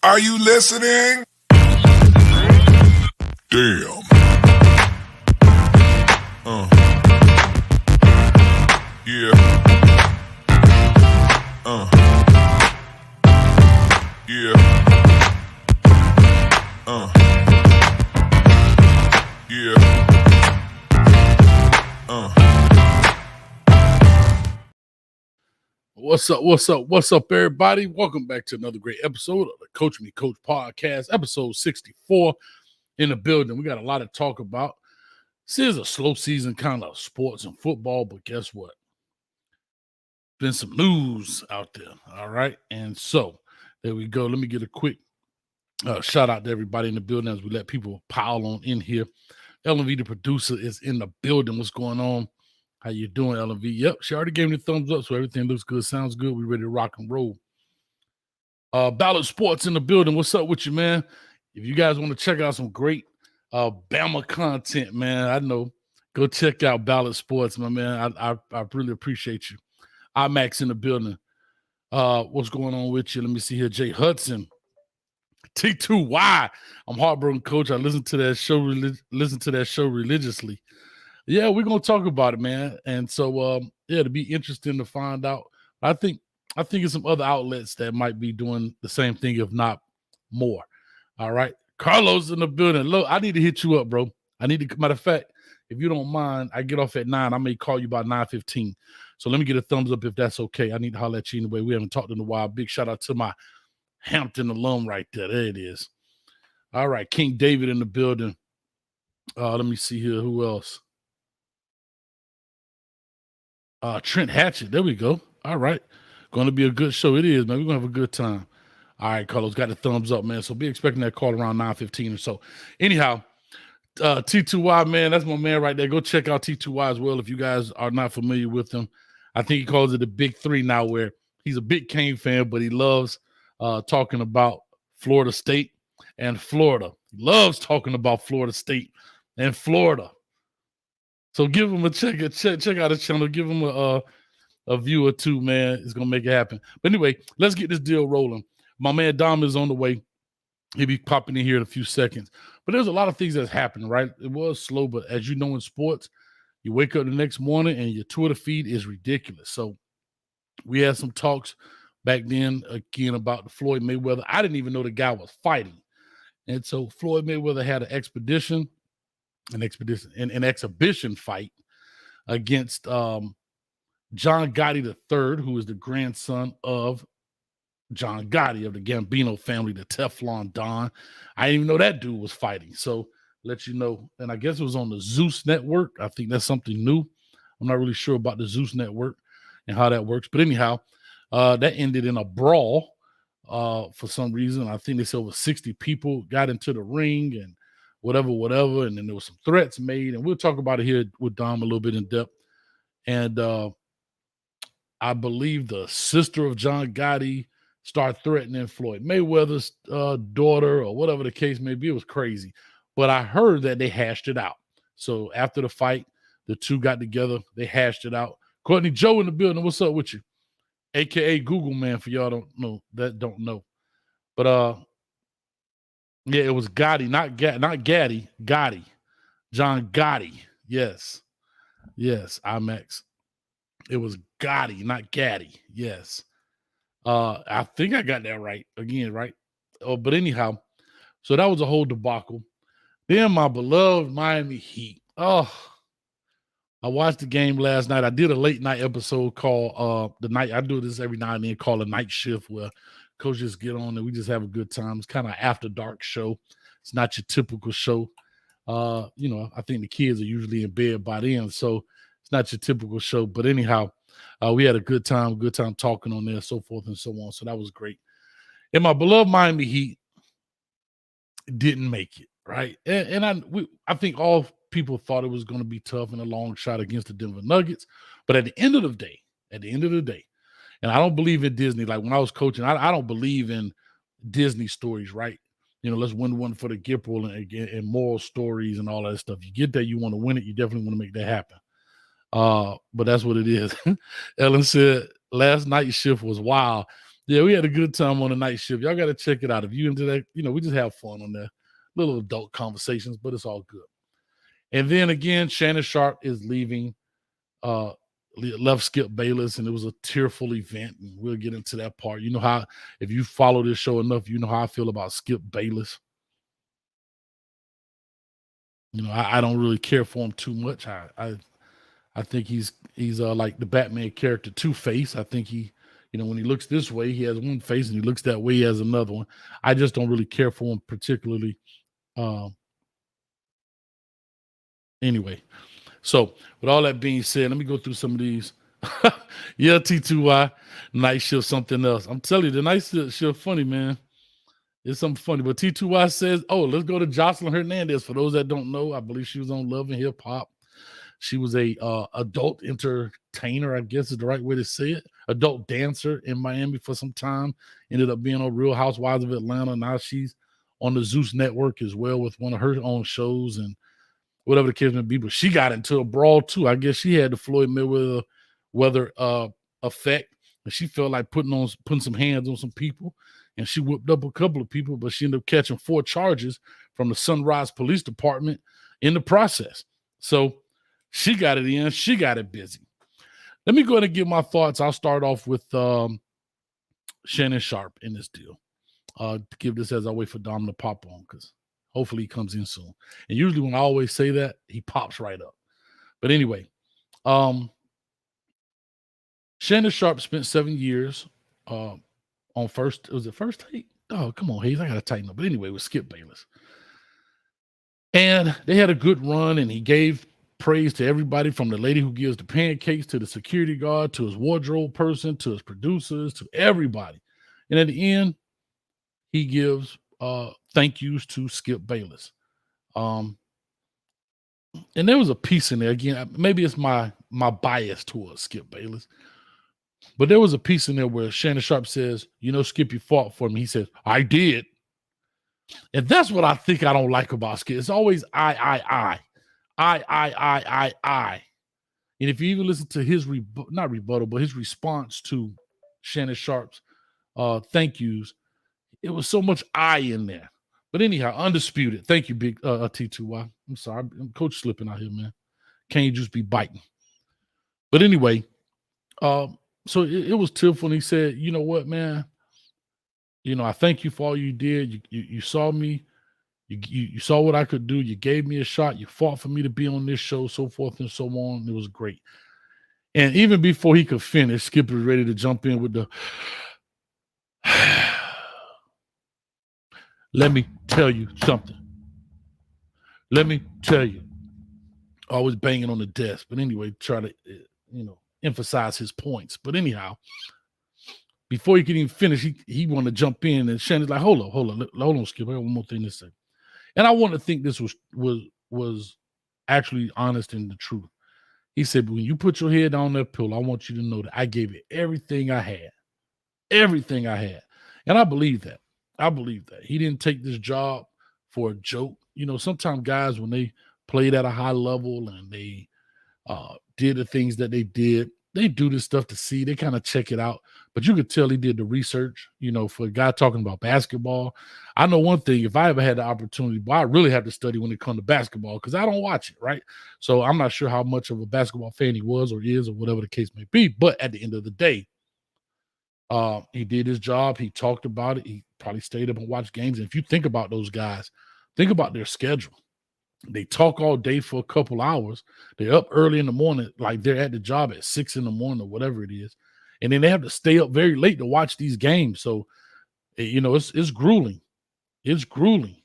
Are you listening? Damn. Yeah. Yeah. Yeah. What's up, everybody? Welcome back to another great episode of the Coach Me Coach podcast, episode 64 in the building. We got a lot to talk about. This is a slow season kind of sports and football, but guess what? Been some news out there, all right? And so there we go. Let me get a quick shout out to everybody in the building as we let people pile on in here. LV, the producer, is in the building. What's going on? How you doing, LV? Yep, she already gave me the thumbs up, so everything looks good, sounds good. We ready to rock and roll. Ballot Sports in the building. What's up with you, man? If you guys want to check out some great Bama content, man, I know. Go check out Ballot Sports, my man. I really appreciate you. IMAX in the building. What's going on with you? Let me see here. Jay Hudson. T2Y. I'm heartbroken, coach. I listen to that show religiously. Yeah, we're gonna talk about it, man. And so it'll be interesting to find out. I think it's some other outlets that might be doing the same thing, if not more. All right. Carlos in the building. Look, I need to hit you up, bro. Matter of fact, if you don't mind, I get off at 9. I may call you by 9:15. So let me get a thumbs up if that's okay. I need to holler at you anyway. We haven't talked in a while. Big shout out to my Hampton alum right there. There it is. All right. King David in the building. Let me see here. Who else? Trent Hatchett. There we go. All right. Going to be a good show. It is, man. We're going to have a good time. All right, Carlos, got the thumbs up, man. So be expecting that call around 9:15 or so. Anyhow, T2Y, man, that's my man right there. Go check out T2Y as well if you guys are not familiar with him. I think he calls it the Big Three now, where he's a big Kane fan, but he loves talking about Florida State and Florida. He loves talking about Florida State and Florida. So give him a check out his channel. Give him a view or two, man. It's going to make it happen. But anyway, let's get this deal rolling. My man Dom is on the way. He'll be popping in here in a few seconds. But there's a lot of things that's happened, right? It was slow, but as you know in sports, you wake up the next morning and your Twitter feed is ridiculous. So we had some talks back then, again, about the Floyd Mayweather. I didn't even know the guy was fighting. And so Floyd Mayweather had an exhibition fight against John Gotti III, who is the grandson of John Gotti of the Gambino family, the Teflon Don. I didn't even know that dude was fighting. So let you know. And I guess it was on the Zeus Network. I think that's something new. I'm not really sure about the Zeus Network and how that works. But anyhow, that ended in a brawl for some reason. I think they said over 60 people got into the ring and whatever. And then there was some threats made. And we'll talk about it here with Dom a little bit in depth. And I believe the sister of John Gotti started threatening Floyd Mayweather's daughter or whatever the case may be. It was crazy. But I heard that they hashed it out. So after the fight, the two got together. They hashed it out. Courtney Joe in the building. What's up with you? AKA Google Man for y'all don't know. But yeah, it was Gotti, not Gaddy. Gotti. John Gotti. Yes, IMAX. It was Gotti, not Gaddy. Yes. I think I got that right again, right? But anyhow, so that was a whole debacle. Then my beloved Miami Heat. Oh, I watched the game last night. I did a late night episode called the night. I do this every now and then called a night shift where coaches get on and we just have a good time. It's kind of after dark show. It's not your typical show. I think the kids are usually in bed by then, so it's not your typical show. But anyhow, we had a good time talking on there, so forth and so on. So that was great. And my beloved Miami Heat didn't make it, right? And I think all people thought it was going to be tough and a long shot against the Denver Nuggets. But at the end of the day, and I don't believe in Disney. Like when I was coaching, I don't believe in Disney stories, right? Let's win one for the Gipple and moral stories and all that stuff. You get that, you want to win it, you definitely want to make that happen. But that's what it is. Ellen said last night's shift was wild. Yeah, we had a good time on the night shift. Y'all got to check it out. If you into that, we just have fun on there. Little adult conversations, but it's all good. And then again, Shannon Sharpe is leaving, left Skip Bayless, and it was a tearful event. And we'll get into that part. You know how, if you follow this show enough, you know how I feel about Skip Bayless. I don't really care for him too much. I think he's like the Batman character Two-Face. I think he, when he looks this way, he has one face, and he looks that way, he has another one. I just don't really care for him particularly. Anyway, so with all that being said, let me go through some of these. Yeah, T2Y, night shift, something else. I'm telling you, the night shift funny, man. It's something funny. But T2Y says, let's go to Jocelyn Hernandez. For those that don't know, I believe she was on Love and Hip Hop. She was a adult entertainer, I guess is the right way to say it. Adult dancer in Miami for some time. Ended up being on Real Housewives of Atlanta. Now she's on the Zeus Network as well with one of her own shows and whatever the case may be. But she got into a brawl too. I guess she had the Floyd Mayweather effect, and she felt like putting some hands on some people, and she whipped up a couple of people, but she ended up catching 4 charges from the Sunrise Police Department in the process. So she got it in. She got it busy. Let me go ahead and give my thoughts. I'll start off with Shannon Sharpe in this deal. To give this as I wait for Dom to pop on, because hopefully he comes in soon. And usually when I always say that, he pops right up. But anyway, Shannon Sharpe spent 7 years on First Take? Oh, come on, Hayes. I got to tighten up. But anyway, with Skip Bayless. And they had a good run, and he gave praise to everybody from the lady who gives the pancakes to the security guard to his wardrobe person to his producers to everybody. And at the end, he gives thank yous to Skip Bayless. And there was a piece in there, again, maybe it's my bias towards Skip Bayless, but there was a piece in there where Shannon Sharpe says, Skip, you fought for me. He says, I did. And that's what I think I don't like about Skip. It's always I. And if you even listen to his not rebuttal, but his response to Shannon Sharpe's thank yous, it was so much I in there. But anyhow, Undisputed. Thank you, big T2Y. I'm sorry, I'm coach slipping out here, man. Can't just be biting. But anyway, so it was tearful, and he said, you know what, man? I thank you for all you did. You saw me. You saw what I could do. You gave me a shot. You fought for me to be on this show, so forth and so on. It was great. And even before he could finish, Skip was ready to jump in with the let me tell you something. Let me tell you. Always banging on the desk. But anyway, try to, emphasize his points. But anyhow, before he could even finish, he wanted to jump in. And Shannon's like, hold on, Skip. I got one more thing to say. And I want to think this was actually honest and the truth. He said, when you put your head on that pillow, I want you to know that I gave it everything I had. Everything I had. And I believe that. He didn't take this job for a joke. Sometimes guys, when they played at a high level and they did the things that they did, they do this stuff to see. They kind of check it out. But you could tell he did the research, for a guy talking about basketball. I know one thing, if I ever had the opportunity, but I really have to study when it comes to basketball because I don't watch it, right? So I'm not sure how much of a basketball fan he was or is or whatever the case may be. But at the end of the day, he did his job. He talked about it. He probably stayed up and watched games. And if you think about those guys, think about their schedule. They talk all day for a couple hours. They're up early in the morning, like they're at the job at 6 in the morning or whatever it is. And then they have to stay up very late to watch these games. So, it's grueling. It's grueling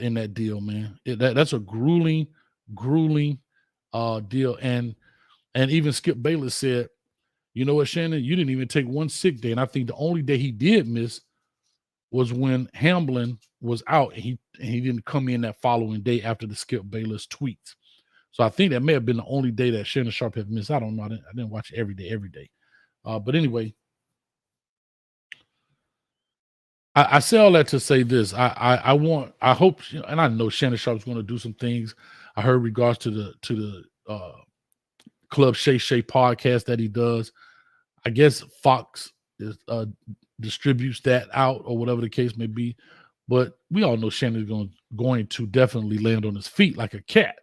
in that deal, man. That's a grueling deal. And even Skip Bayless said, you know what, Shannon, you didn't even take one sick day. And I think the only day he did miss was when Hamblin was out and he didn't come in that following day after the Skip Bayless tweets. So I think that may have been the only day that Shannon Sharpe had missed. I don't know. I didn't watch it every day. But anyway, I say all that to say this. I hope, and I know Shannon Sharpe's going to do some things. I heard regards to the Club Shay podcast that he does. I guess Fox is distributes that out or whatever the case may be. But we all know Shannon's going to definitely land on his feet like a cat.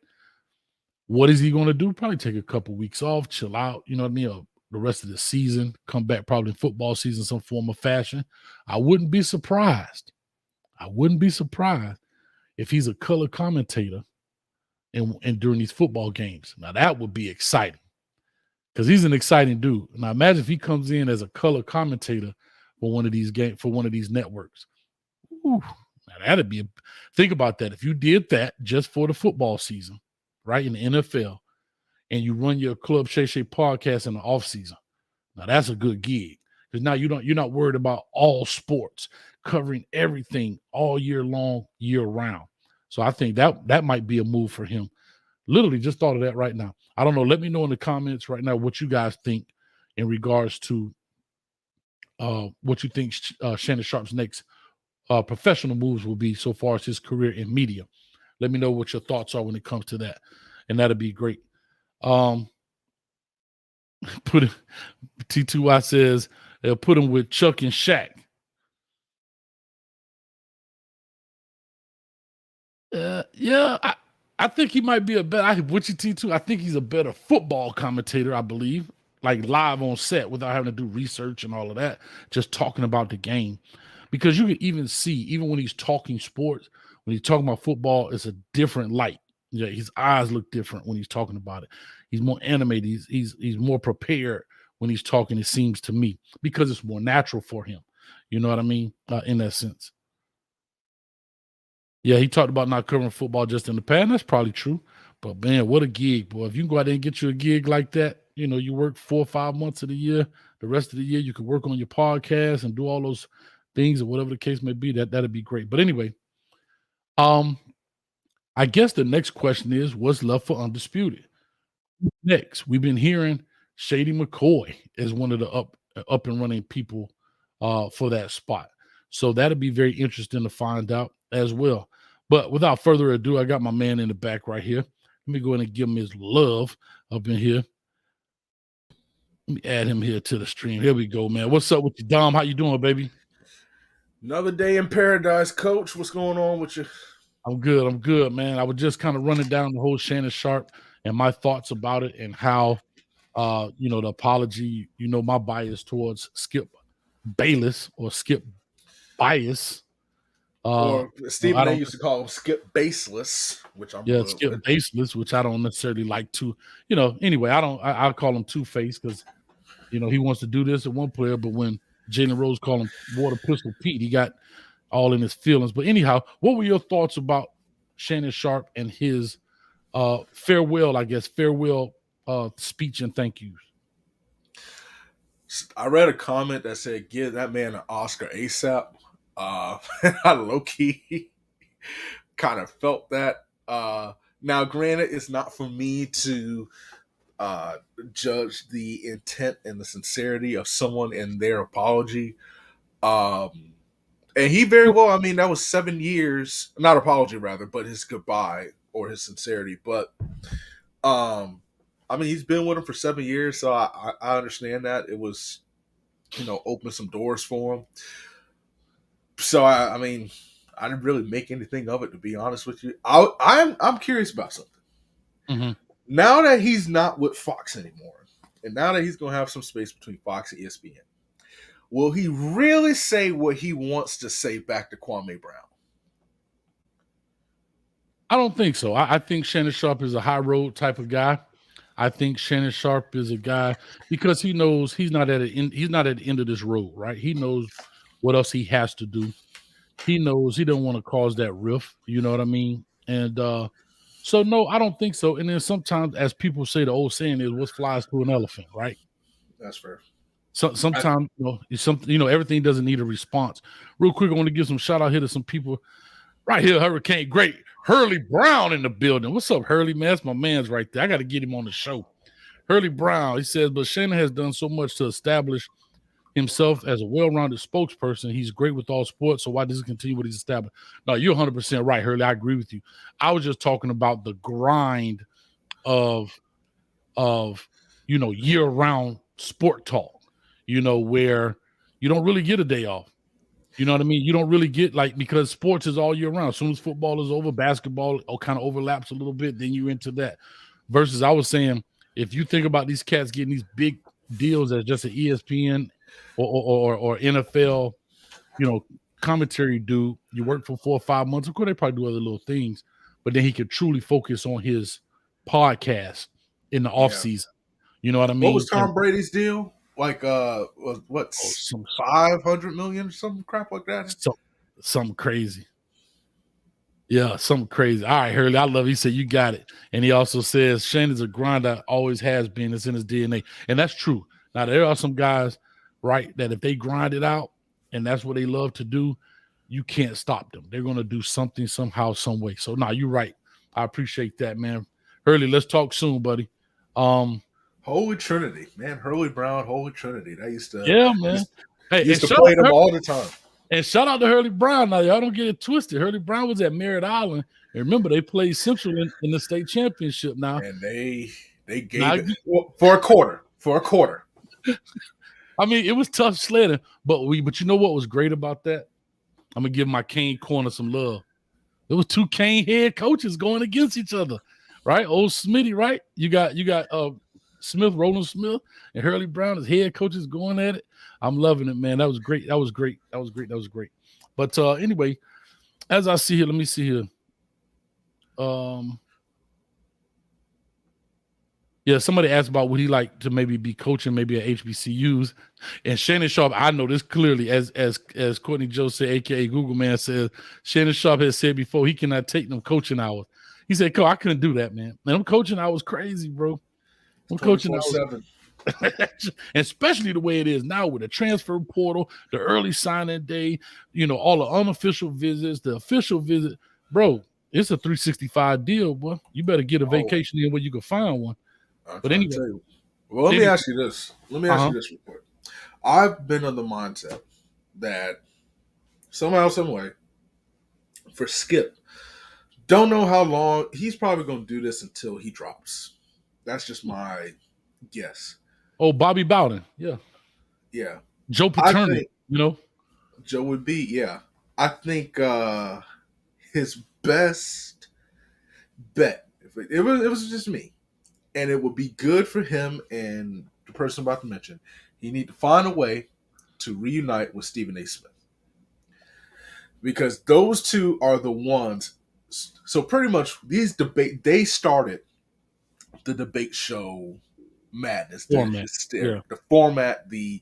What is he going to do? Probably take a couple weeks off, chill out, you know what I mean? Or the rest of the season, come back probably in football season, some form of fashion. I wouldn't be surprised. I wouldn't be surprised if he's a color commentator and during these football games. Now that would be exciting because he's an exciting dude. Now imagine if he comes in as a color commentator for one of these games, for one of these networks. Ooh, now that'd be think about that. If you did that just for the football season, right, in the NFL, and you run your Club Shay Shay podcast in the off season, now that's a good gig because now you're not worried about all sports, covering everything all year long, year round. So I think that might be a move for him. Literally just thought of that right now. I don't know. Let me know in the comments right now what you guys think in regards to what you think Shannon Sharpe's next professional moves will be so far as his career in media. Let me know what your thoughts are when it comes to that, and that'd be great. Put T2Y says they'll put him with Chuck and Shaq. Yeah, I think he might be a better. What you T2? I think he's a better football commentator. I believe, like live on set without having to do research and all of that. Just talking about the game, because you can even see, even when he's talking sports, when he's talking about football, it's a different light. Yeah, his eyes look different when he's talking about it. He's more animated. He's more prepared when he's talking. It seems to me because it's more natural for him. You know what I mean? In that sense. Yeah, he talked about not covering football just in the past. That's probably true. But man, what a gig, boy. If you can go out there and get you a gig like that, you know, you work 4 or 5 months of the year. The rest of the year, you can work on your podcast and do all those things or whatever the case may be. That'd be great. But anyway, I guess the next question is, what's left for Undisputed? Next, we've been hearing Shady McCoy is one of the up and running people for that spot. So that'll be very interesting to find out as well. But without further ado, I got my man in the back right here. Let me go ahead and give him his love up in here. Let me add him here to the stream. Here we go, man. What's up with you, Dom? How you doing, baby? Another day in paradise, Coach. What's going on with you? I'm good, man. I was just kind of running down the whole Shannon Sharpe and my thoughts about it and how, the apology, my bias towards Skip Bayless or Skip Bias. Or Stephen A used to call him Skip Baseless, which I'm Skip Baseless, which I don't necessarily like to, anyway, I call him Two-Face because, he wants to do this at one player, but when Jalen Rose called him Water Pistol Pete, he got all in his feelings. But anyhow, what were your thoughts about Shannon Sharpe and his farewell speech and thank yous? I read a comment that said, give that man an Oscar ASAP. I low-key kind of felt that. Now, granted, it's not for me to judge the intent and the sincerity of someone in their apology. And he very well, that was 7 years, not apology rather, but his goodbye or his sincerity. But, he's been with him for 7 years, so I understand that. It was, opened some doors for him. So, I didn't really make anything of it, to be honest with you. I'm curious about something. Mm-hmm. Now that he's not with Fox anymore, and now that he's going to have some space between Fox and ESPN, will he really say what he wants to say back to Kwame Brown? I don't think so. I think Shannon Sharpe is a high road type of guy. I think Shannon Sharpe is a guy because he knows he's not at the end of this road, right? He knows what else he has to do. He knows he don't want to cause that rift. You know what I mean? And so no, I don't think so. And then sometimes, as people say, the old saying is, "What flies to an elephant?" Right? That's fair. So sometimes everything doesn't need a response. Real quick, I want to give some shout out here to some people right here. Hurricane Great Hurley Brown in the building. What's up, Hurley, man? That's my man's right there. I got to get him on the show. Hurley Brown, he says, but Shannon has done so much to establish himself as a well-rounded spokesperson. He's great with all sports, so why does he continue what he's established? No, you're 100% right, Hurley. I agree with you. I was just talking about the grind of year-round sport talk, where, you don't really get a day off. You know what I mean? You don't really get because sports is all year round. As soon as football is over, basketball kind of overlaps a little bit, then you're into that. Versus I was saying, if you think about these cats getting these big deals as just an ESPN or NFL, commentary dude, you work for 4 or 5 months. Of course, they probably do other little things, but then he could truly focus on his podcast in the off season. You know what I mean? What was Tom Brady's deal? What's 500 million or some crap like that? Something crazy. Yeah, something crazy. All right, Hurley, I love it. He said, you got it. And he also says, Shannon's a grinder, always has been. It's in his DNA. And that's true. Now, there are some guys, right, that if they grind it out and that's what they love to do, you can't stop them. They're going to do something, somehow, some way. So, you're right. I appreciate that, man. Hurley, let's talk soon, buddy. Holy Trinity, man. Hurley Brown, Holy Trinity. That used to, man. Hey, used to play them all the time. And shout out to Hurley Brown. Now, y'all don't get it twisted. Hurley Brown was at Merritt Island. And remember, they played Central in the state championship now. And they gave it for a quarter. For a quarter. I mean, it was tough sledding. But you know what was great about that? I'm going to give my Kane corner some love. There was 2 Kane head coaches going against each other, right? Old Smitty, right? You got Smith, Roland Smith, and Hurley Brown as head coaches going at it. I'm loving it, man. That was great. That was great. But anyway, as I see here, let me see here. Somebody asked about would he like to maybe be coaching maybe at HBCUs, and Shannon Sharpe. I know this clearly, as Courtney Joe said, aka Google Man says. Shannon Sharpe has said before he cannot take them coaching hours. He said, "Coach, I couldn't do that, man. Man, them coaching hours crazy, bro. I'm coaching hours." Especially the way it is now with the transfer portal, the early signing day, all the unofficial visits, the official visit, bro. It's a 365 deal, boy. You better get a vacation in where you can find one. But anyway, well, let me ask you this. Let me ask you this real quick. I've been on the mindset that somehow, some way, for Skip, don't know how long he's probably going to do this until he drops. That's just my guess. Oh, Bobby Bowden. Yeah. Yeah. Joe Paterno, Joe would be, yeah. I think his best bet, if it was just me, and it would be good for him and the person I'm about to mention, he need to find a way to reunite with Stephen A. Smith. Because those two are the ones. So pretty much they started the debate show madness. The format, the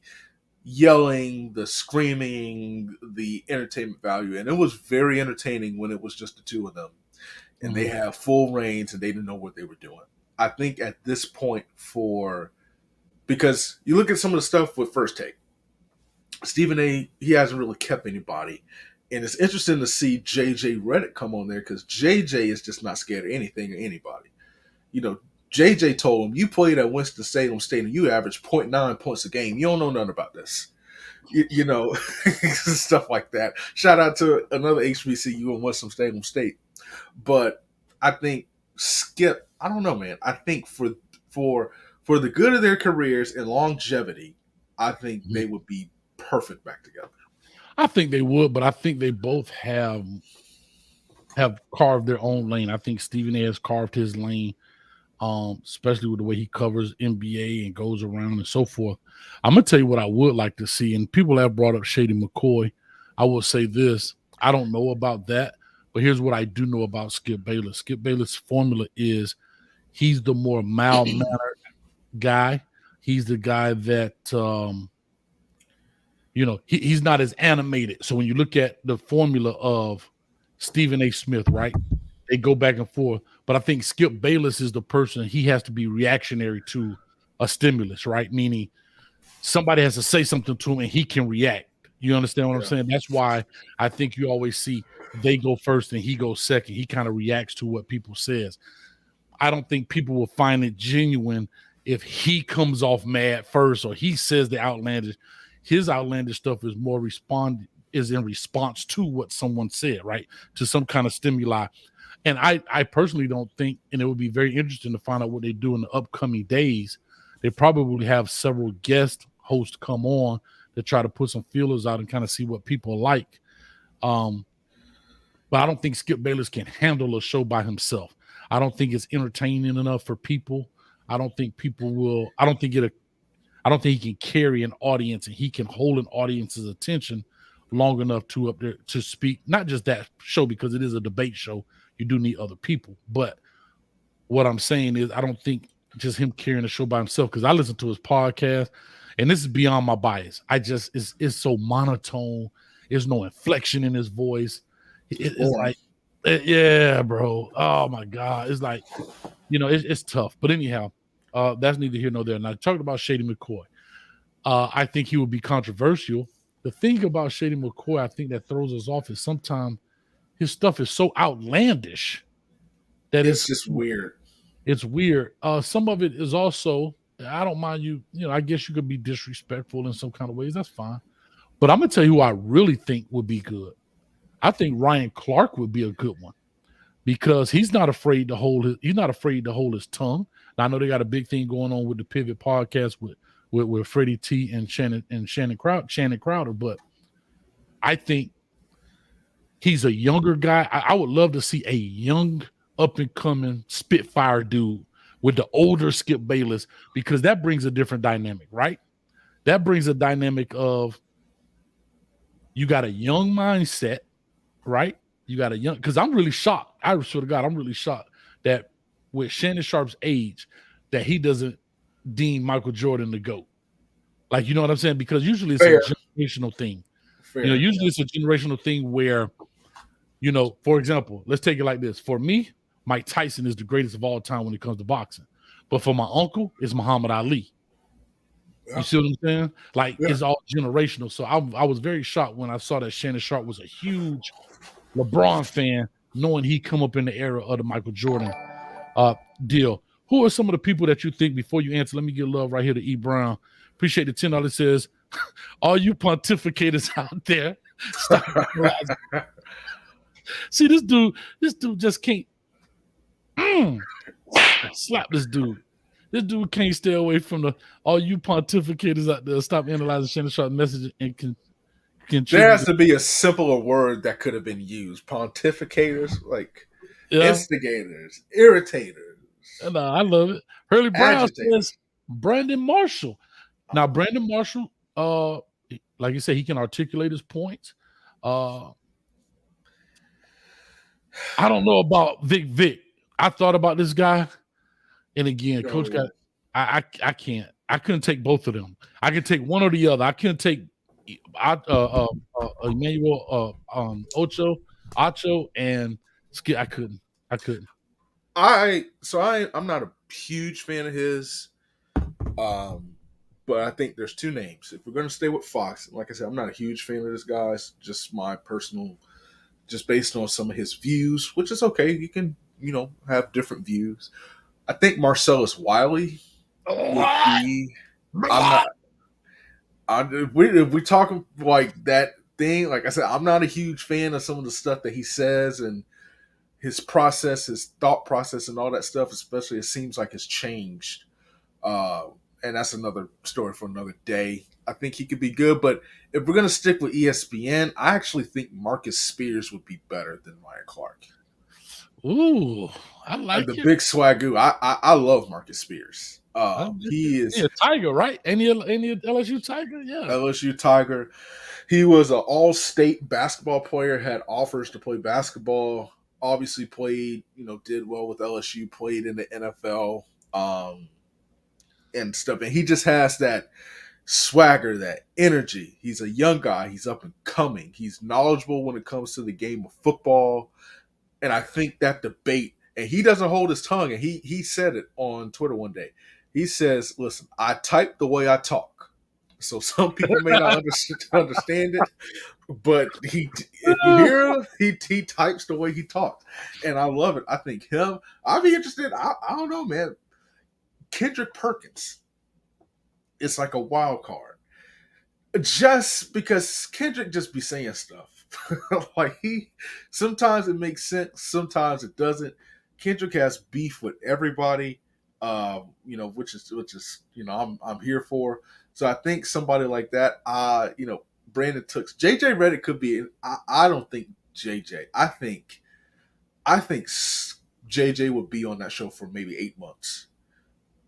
yelling, the screaming, the entertainment value. And it was very entertaining when it was just the two of them. And they have full reins and they didn't know what they were doing. I think at this point because you look at some of the stuff with First Take, Stephen A., he hasn't really kept anybody. And it's interesting to see JJ Redick come on there because JJ is just not scared of anything or anybody. JJ told him, you played at Winston-Salem State and you averaged 0.9 points a game. You don't know nothing about this. Stuff like that. Shout out to another HBCU in Winston-Salem State. But I think Skip, I don't know, man. I think for the good of their careers and longevity, I think they would be perfect back together. I think they would, but I think they both have carved their own lane. I think Stephen A. has carved his lane, especially with the way he covers NBA and goes around and so forth. I'm going to tell you what I would like to see, and people have brought up Shady McCoy. I will say this. I don't know about that, but here's what I do know about Skip Bayless. Skip Bayless' formula is he's the more mild-mannered guy. He's the guy that he's not as animated. So when you look at the formula of Stephen A. Smith, right, they go back and forth. But I think Skip Bayless is the person, he has to be reactionary to a stimulus, right? Meaning somebody has to say something to him and he can react. You understand what I'm saying? That's why I think you always see they go first and he goes second. He kind of reacts to what people says. I don't think people will find it genuine if he comes off mad first or he says the outlandish. His outlandish stuff is more in response to what someone said, right? To some kind of stimuli. And I personally don't think, and it would be very interesting to find out what they do in the upcoming days. They probably have several guest hosts come on to try to put some feelers out and kind of see what people like. But I don't think Skip Bayless can handle a show by himself. I don't think it's entertaining enough for people. I don't think people will. I don't think he can carry an audience and he can hold an audience's attention long enough to up there to speak. Not just that show, because it is a debate show. You do need other people. But what I'm saying is, I don't think just him carrying a show by himself, because I listen to his podcast, and this is beyond my bias. It's so monotone. There's no inflection in his voice. It's like, yeah, bro. Oh my God. It's like, it's tough. But anyhow, that's neither here nor there. Now, talking about Shady McCoy, I think he would be controversial. The thing about Shady McCoy, I think that throws us off, is sometimes his stuff is so outlandish that it's just weird. It's weird. Some of it is also, I don't mind you, I guess you could be disrespectful in some kind of ways. That's fine. But I'm going to tell you who I really think would be good. I think Ryan Clark would be a good one, because he's not afraid to hold his tongue. Now, I know they got a big thing going on with the Pivot podcast with Freddie T and Shannon Crowder, but I think he's a younger guy. I would love to see a young, up and coming Spitfire dude with the older Skip Bayless, because that brings a different dynamic, right? That brings a dynamic of, you got a young mindset, right? You got a young, because I'm really shocked. I swear to God, I'm really shocked that with Shannon Sharpe's age, that he doesn't deem Michael Jordan the GOAT. Like, you know what I'm saying? Because usually it's a generational thing. Usually it's a generational thing where, for example, let's take it like this. For me, Mike Tyson is the greatest of all time when it comes to boxing. But for my uncle, it's Muhammad Ali. Yeah. You see what I'm saying? Like, it's all generational. So I was very shocked when I saw that Shannon Sharpe was a huge LeBron fan, knowing he come up in the era of the Michael Jordan deal. Who are some of the people that you think, before you answer, let me give love right here to E. Brown. Appreciate the $10. Says, all you pontificators out there, stop. See, this dude just can't slap this dude. This dude can't stay away from all you pontificators out there. Stop analyzing Shannon Sharpe's message and can. There has to be a simpler word that could have been used. Pontificators, like instigators, irritators. No, I love it. Hurley Brown says Brandon Marshall. Now, Brandon Marshall, like you said, he can articulate his points. I don't know about Vic. I thought about this guy, and again, Coach got. I can't. I couldn't take both of them. I could take one or the other. I couldn't take Emmanuel Ocho and Skip. I couldn't. I'm not a huge fan of his. But I think there's two names. If we're going to stay with Fox, like I said, I'm not a huge fan of this guy. It's just my personal, just based on some of his views, which is okay. You can, have different views. I think Marcellus Wiley would be. If we talk like that thing, like I said, I'm not a huge fan of some of the stuff that he says and his process, his thought process, and all that stuff. Especially, it seems like it's changed. And that's another story for another day. I think he could be good, but if we're going to stick with ESPN, I actually think Marcus Spears would be better than Ryan Clark. Ooh, I like the big swagoo. I love Marcus Spears. He is a Tiger, right? Any LSU Tiger? Yeah, LSU Tiger. He was an all-state basketball player, had offers to play basketball, obviously played, did well with LSU, played in the NFL. And stuff, and he just has that swagger, that energy. He's a young guy. He's up and coming. He's knowledgeable when it comes to the game of football, and I think that debate. And he doesn't hold his tongue. And he said it on Twitter one day. He says, "Listen, I type the way I talk, so some people may not understand it, but if you hear him, he types the way he talks, and I love it. I think him. I'd be interested. I don't know, man." Kendrick Perkins is like a wild card. Just because Kendrick just be saying stuff. Like sometimes it makes sense, sometimes it doesn't. Kendrick has beef with everybody, which is I'm here for. So I think somebody like that, Brandon Tooks, JJ Reddick could be. I don't think JJ. I think JJ would be on that show for maybe 8 months,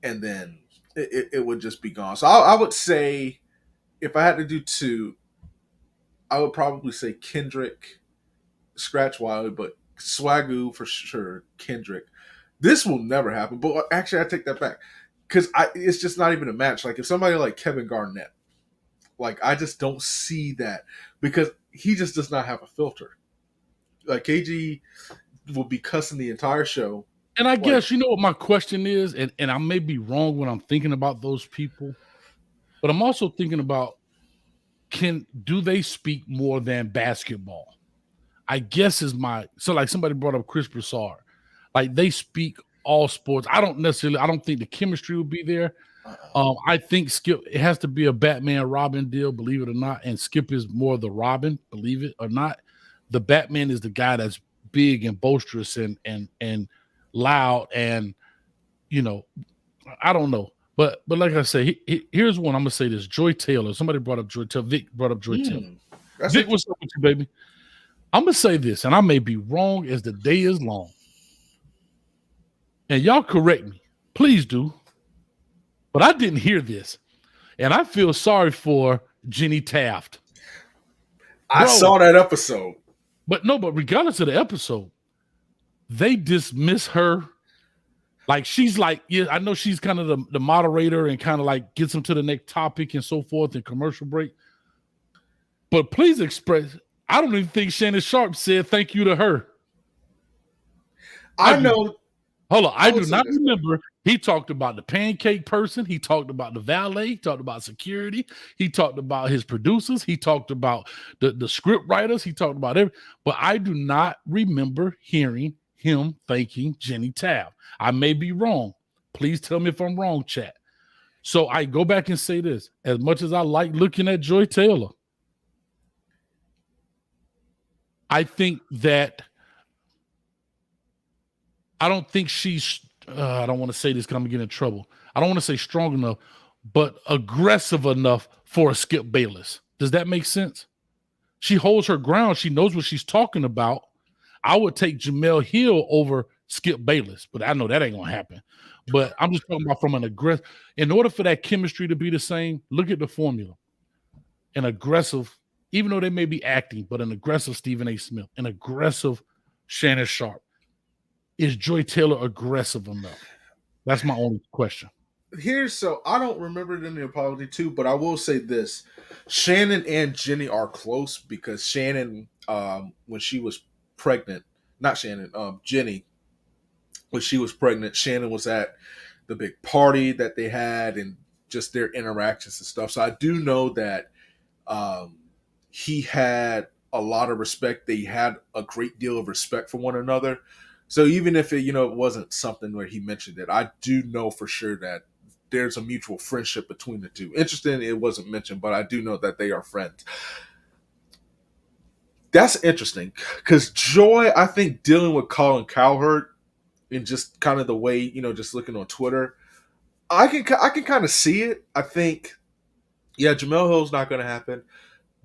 and then it would just be gone. So I would say, if I had to do two, I would probably say Kendrick, Scratch Wiley, but Swagoo for sure, Kendrick. This will never happen. But actually, I take that back, because it's just not even a match. Like, if somebody like Kevin Garnett, like, I just don't see that, because he just does not have a filter. Like, KG will be cussing the entire show. And I guess, you know what my question is, and I may be wrong when I'm thinking about those people, but I'm also thinking about, do they speak more than basketball? I guess so like somebody brought up Chris Broussard. Like, they speak all sports. I don't think the chemistry will be there. I think Skip, it has to be a Batman Robin deal, believe it or not. And Skip is more the Robin, believe it or not. The Batman is the guy that's big and boisterous and loud, and I don't know. But like I say, here's one. I'm gonna say this: Joy Taylor. Somebody brought up Joy Taylor. Vic brought up Joy Taylor. Vic, what's up with you, baby? I'm gonna say this, and I may be wrong as the day is long. And y'all correct me, please do. But I didn't hear this, and I feel sorry for Jenny Taft. I saw that episode, but regardless of the episode, they dismiss her. Like, she's like, yeah, I know she's kind of the moderator and kind of like gets them to the next topic and so forth and commercial break. But please express, I don't even think Shannon Sharpe said thank you to her. I know. Hold on. I do not remember. He talked about the pancake person. He talked about the valet. He talked about security. He talked about his producers. He talked about the script writers. He talked about everything. But I do not remember hearing him thanking Jenny Taft. I may be wrong. Please tell me if I'm wrong, chat. So I go back and say this. As much as I like looking at Joy Taylor, I think that I don't think she's, I don't want to say this because I'm going to get in trouble. I don't want to say strong enough, but aggressive enough for a Skip Bayless. Does that make sense? She holds her ground. She knows what she's talking about. I would take Jamel Hill over Skip Bayless, but I know that ain't going to happen. But I'm just talking about from an aggressive. In order for that chemistry to be the same, look at the formula. An aggressive, even though they may be acting, but an aggressive Stephen A. Smith, an aggressive Shannon Sharpe. Is Joy Taylor aggressive enough? That's my only question. So I don't remember it in the apology too, but I will say this: Shannon and Jenny are close, because Shannon, when she was pregnant, not Shannon, Jenny, when she was pregnant, Shannon was at the big party that they had and just their interactions and stuff. So I do know that he had a lot of respect. They had a great deal of respect for one another. So even if it wasn't something where he mentioned it, I do know for sure that there's a mutual friendship between the two. Interesting, it wasn't mentioned, but I do know that they are friends. That's interesting, because Joy, I think, dealing with Colin Cowherd and just kind of the way, just looking on Twitter, I can kind of see it. I think, yeah, Jamel Hill's not going to happen.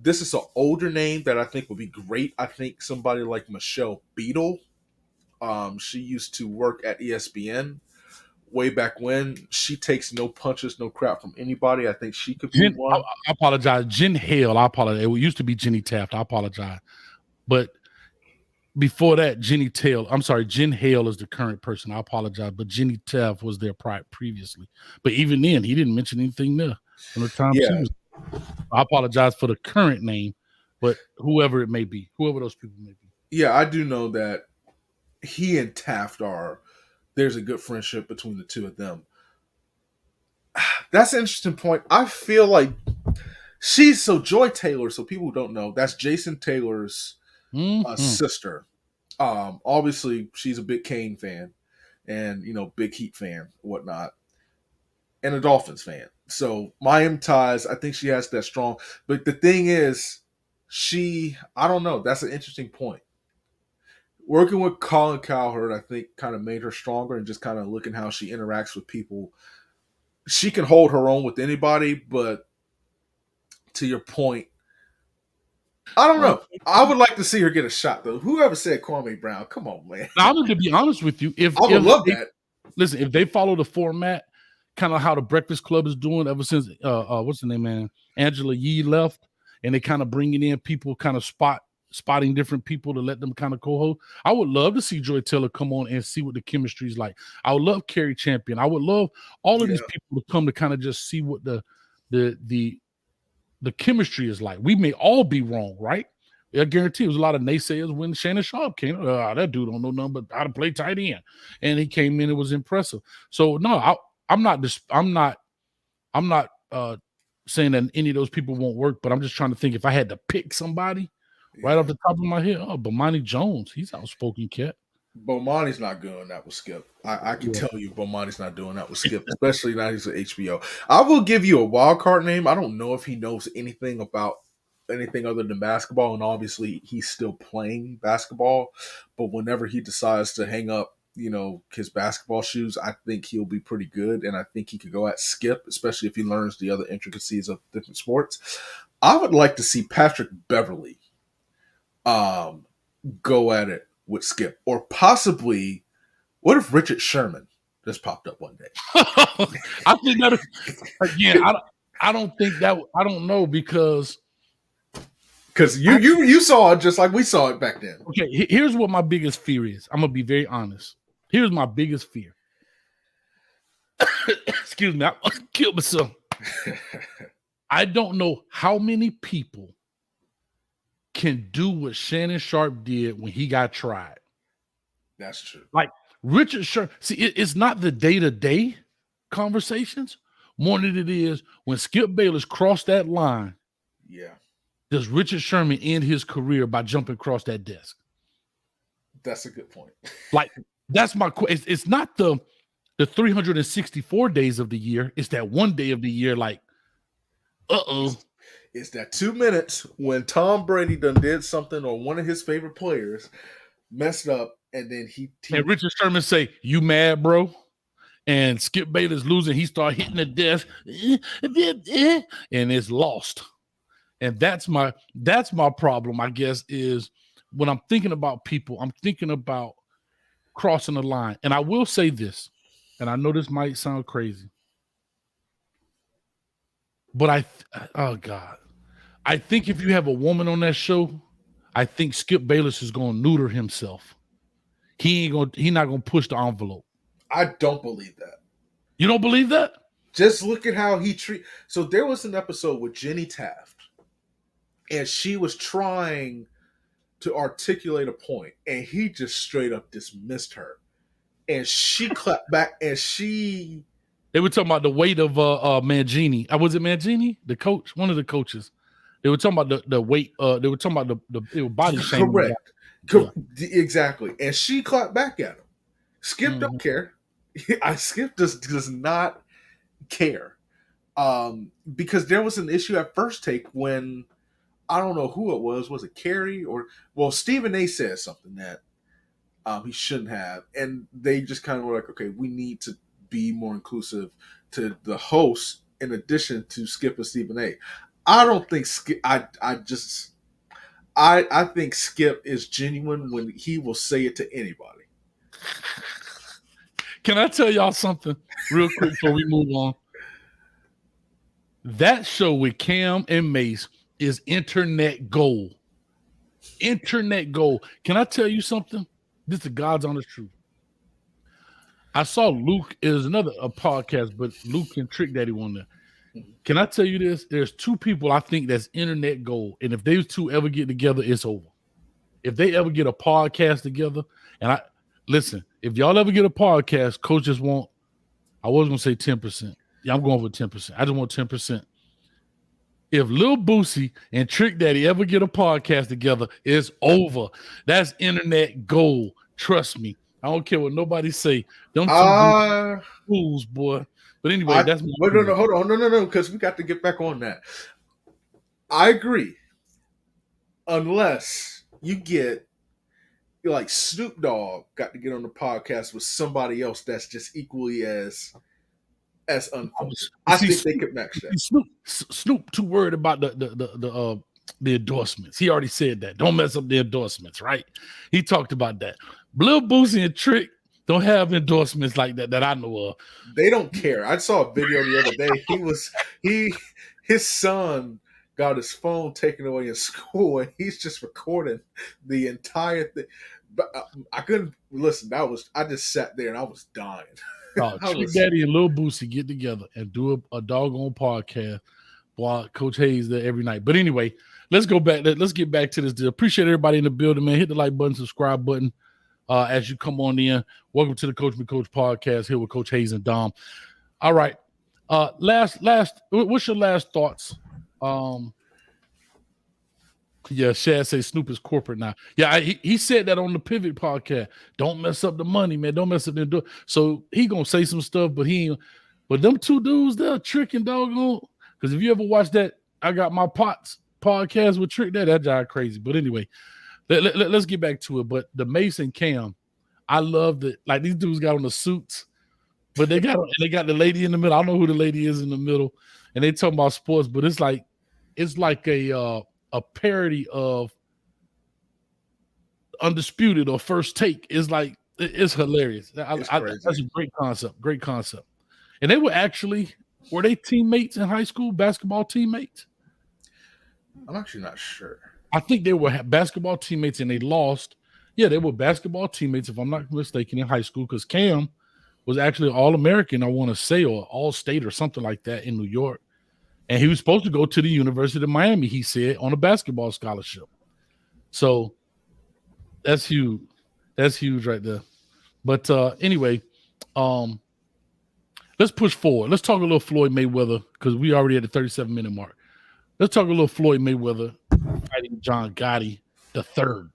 This is an older name that I think would be great. I think somebody like Michelle Beadle. She used to work at ESPN way back when. She takes no punches, no crap from anybody. I think she could be one. I apologize. Jen Hale, I apologize. It used to be Jenny Taft. I apologize. But before that, Jen Hale is the current person. I apologize. But Jenny Taft was there previously. But even then, he didn't mention anything there. I apologize for the current name, but whoever it may be, whoever those people may be. Yeah, I do know that he and Taft there's a good friendship between the two of them. That's an interesting point. I feel like Joy Taylor, so people who don't know, that's Jason Taylor's sister. Obviously, she's a big Kane fan and, big Heat fan, whatnot, and a Dolphins fan. So Miami ties, I think she has that strong. But the thing is, I don't know. That's an interesting point. Working with Colin Cowherd, I think, kind of made her stronger, and just kind of looking how she interacts with people. She can hold her own with anybody, but to your point, I don't know. I would like to see her get a shot though. Whoever said Kwame Brown, come on, man. Now, I'm going to be honest with you. I would love that. Listen, if they follow the format, kind of how the Breakfast Club is doing ever since what's the name, man? Angela Yee left, and they kind of bringing in people, kind of spotting different people to let them kind of co-host. I would love to see Joy Taylor come on and see what the chemistry is like. I would love Carrie Champion. I would love all of these people to come to kind of just see what the chemistry is like. We may all be wrong, right? I guarantee there was a lot of naysayers when Shannon Sharpe came. That dude don't know nothing but how to play tight end, and he came in. It was impressive. So no, I'm not saying that any of those people won't work, but I'm just trying to think if I had to pick somebody right off the top of my head. Oh, Bomani Jones, he's outspoken cat. Bomani's not doing that with Skip. I can tell you Bomani's not doing that with Skip, especially now he's at HBO. I will give you a wild card name. I don't know if he knows anything about anything other than basketball, and obviously he's still playing basketball, but whenever he decides to hang up, his basketball shoes, I think he'll be pretty good, and I think he could go at Skip, especially if he learns the other intricacies of different sports. I would like to see Patrick Beverly go at it with Skip, or possibly, what if Richard Sherman just popped up one day? I think that again. I don't think that. I don't know because you saw it just like we saw it back then. Okay, here's what my biggest fear is. I'm gonna be very honest. Here's my biggest fear. Excuse me, I killed myself. I don't know how many people can do what Shannon Sharpe did when he got tried. That's true. Like Richard Sherman. See, it's not the day-to-day conversations more than it is when Skip Bayless crossed that line. Yeah. Does Richard Sherman end his career by jumping across that desk? That's a good point. Like, that's my question. It's not the 364 days of the year. It's that one day of the year, like, It's that 2 minutes when Tom Brady did something or one of his favorite players messed up, and then he and Richard Sherman say, "You mad, bro?" And Skip Bayless losing, he start hitting the desk, and it's lost. And that's my problem, I guess, is when I'm thinking about people, I'm thinking about crossing the line. And I will say this, and I know this might sound crazy, but I think if you have a woman on that show, I think Skip Bayless is going to neuter himself. He's not going to push the envelope. I don't believe that. You don't believe that? Just look at how he So there was an episode with Jenny Taft, and she was trying to articulate a point, and he just straight up dismissed her. And she clapped back, and They were talking about the weight of Mangini. Was it Mangini? The coach, one of the coaches. They were talking about the weight. They were talking about the body shaming. Correct. Exactly. And she clapped back at him. Skip don't care. Skip does not care. Because there was an issue at First Take when, I don't know who it was. Was it Carrie Stephen A said something that he shouldn't have. And they just kind of were like, okay, we need to be more inclusive to the host in addition to Skip and Stephen A. I don't think Skip, I think Skip is genuine when he will say it to anybody. Can I tell y'all something real quick before we move on? That show with Cam and Mace is internet gold. Internet gold. Can I tell you something? This is God's honest truth. I saw Luke. It was another podcast, but Luke and Trick Daddy on there. Can I tell you this? There's two people I think that's internet gold. And if those two ever get together, it's over. If they ever get a podcast together, and listen, if y'all ever get a podcast, Coach just want, I was going to say 10%. Yeah, I'm going for 10%. I just want 10%. If Lil Boosie and Trick Daddy ever get a podcast together, it's over. That's internet gold. Trust me. I don't care what nobody say. Don't fools, boy. But anyway, that's my hold on, no, because we got to get back on that. I agree. Unless you get, like Snoop Dogg got to get on the podcast with somebody else that's just equally as as unfiltered. I think they could match that. Snoop too worried about the endorsements. He already said that. Don't mess up the endorsements, right? He talked about that. Lil Boosie and Trick don't have endorsements like that I know of. They don't care. I saw a video the other day. His son got his phone taken away in school, and he's just recording the entire thing. But I couldn't listen. I just sat there and I was dying. Trick Daddy and Lil Boosie get together and do a doggone podcast while Coach Hayes there every night. But anyway, let's go back. Let's get back to this deal. Appreciate everybody in the building, man. Hit the like button, subscribe button as you come on in. Welcome to the Coach Me Coach podcast here with Coach Hayes and Dom. All right. Last. What's your last thoughts? Yeah, Shad say Snoop is corporate now. Yeah, he said that on the Pivot podcast. Don't mess up the money, man. Don't mess up the door. So he gonna say some stuff, but he ain't. But them two dudes, they're tricking doggone. Because if you ever watch that, I Got My Pots podcast with Trick, that jive crazy. But anyway, let's get back to it. But the Mason Cam, I love that. Like these dudes got on the suits, but they got the lady in the middle. I don't know who the lady is in the middle, and they talking about sports, but it's like a parody of Undisputed or First Take. Is like it's hilarious. That's a great concept. And they were they teammates in high school, basketball teammates? I'm actually not sure. I think they were basketball teammates and they lost. Yeah, they were basketball teammates, if I'm not mistaken, in high school, because Cam was actually All-American, I want to say, or All-State or something like that in New York. And he was supposed to go to the University of Miami, he said, on a basketball scholarship. So that's huge. That's huge right there. But anyway, let's push forward. Let's talk a little Floyd Mayweather, because we already at the 37-minute mark. Let's talk a little Floyd Mayweather fighting John Gotti III.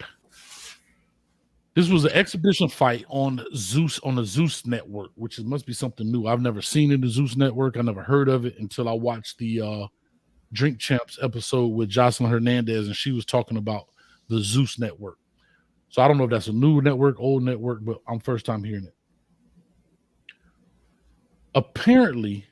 This was an exhibition fight on the Zeus Network, which must be something new. I've never seen it in the Zeus Network. I never heard of it until I watched the Drink Champs episode with Jocelyn Hernandez, and she was talking about the Zeus Network. So I don't know if that's a new network, old network, but I'm first time hearing it. Apparently,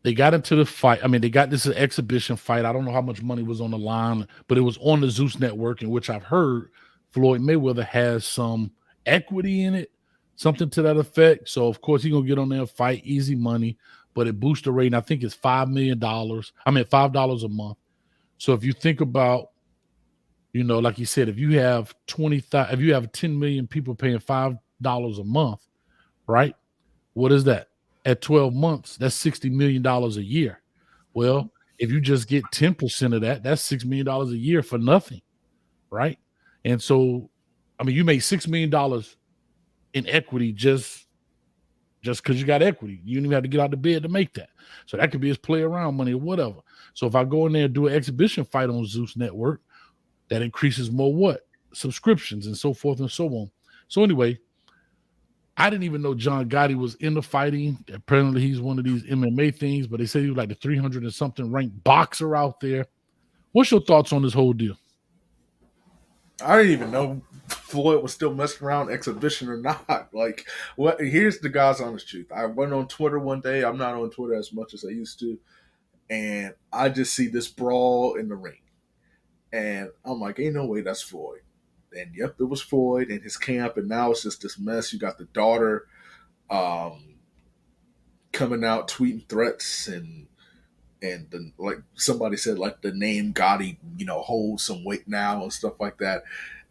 they got into the fight. I mean, they got this exhibition fight. I don't know how much money was on the line, but it was on the Zeus Network, in which I've heard Floyd Mayweather has some equity in it, something to that effect. So, of course, he's going to get on there and fight, easy money, but it boosts the rating. I think it's $5 million. I mean, $5 a month. So if you think about, like you said, if you have 10 million people paying $5 a month, right? What is that? At 12 months, that's $60 million a year. Well, if you just get 10% of that, that's $6 million a year for nothing, right? And so, I mean, you made $6 million in equity just because you got equity. You didn't even have to get out of bed to make that. So that could be his play around money or whatever. So if I go in there and do an exhibition fight on Zeus Network, that increases more subscriptions and so forth and so on. So anyway, I didn't even know John Gotti was in the fighting. Apparently he's one of these MMA things, but they say he was like the 300 and something ranked boxer out there. What's your thoughts on this whole deal? I didn't even know Floyd was still messing around exhibition or not. Like, here's the God's honest truth. I went on Twitter one day. I'm not on Twitter as much as I used to. And I just see this brawl in the ring. And I'm like, ain't no way that's Floyd. And yep, it was Floyd and his camp. And now it's just this mess. You got the daughter coming out tweeting threats and like somebody said, like the name Gotti, holds some weight now and stuff like that.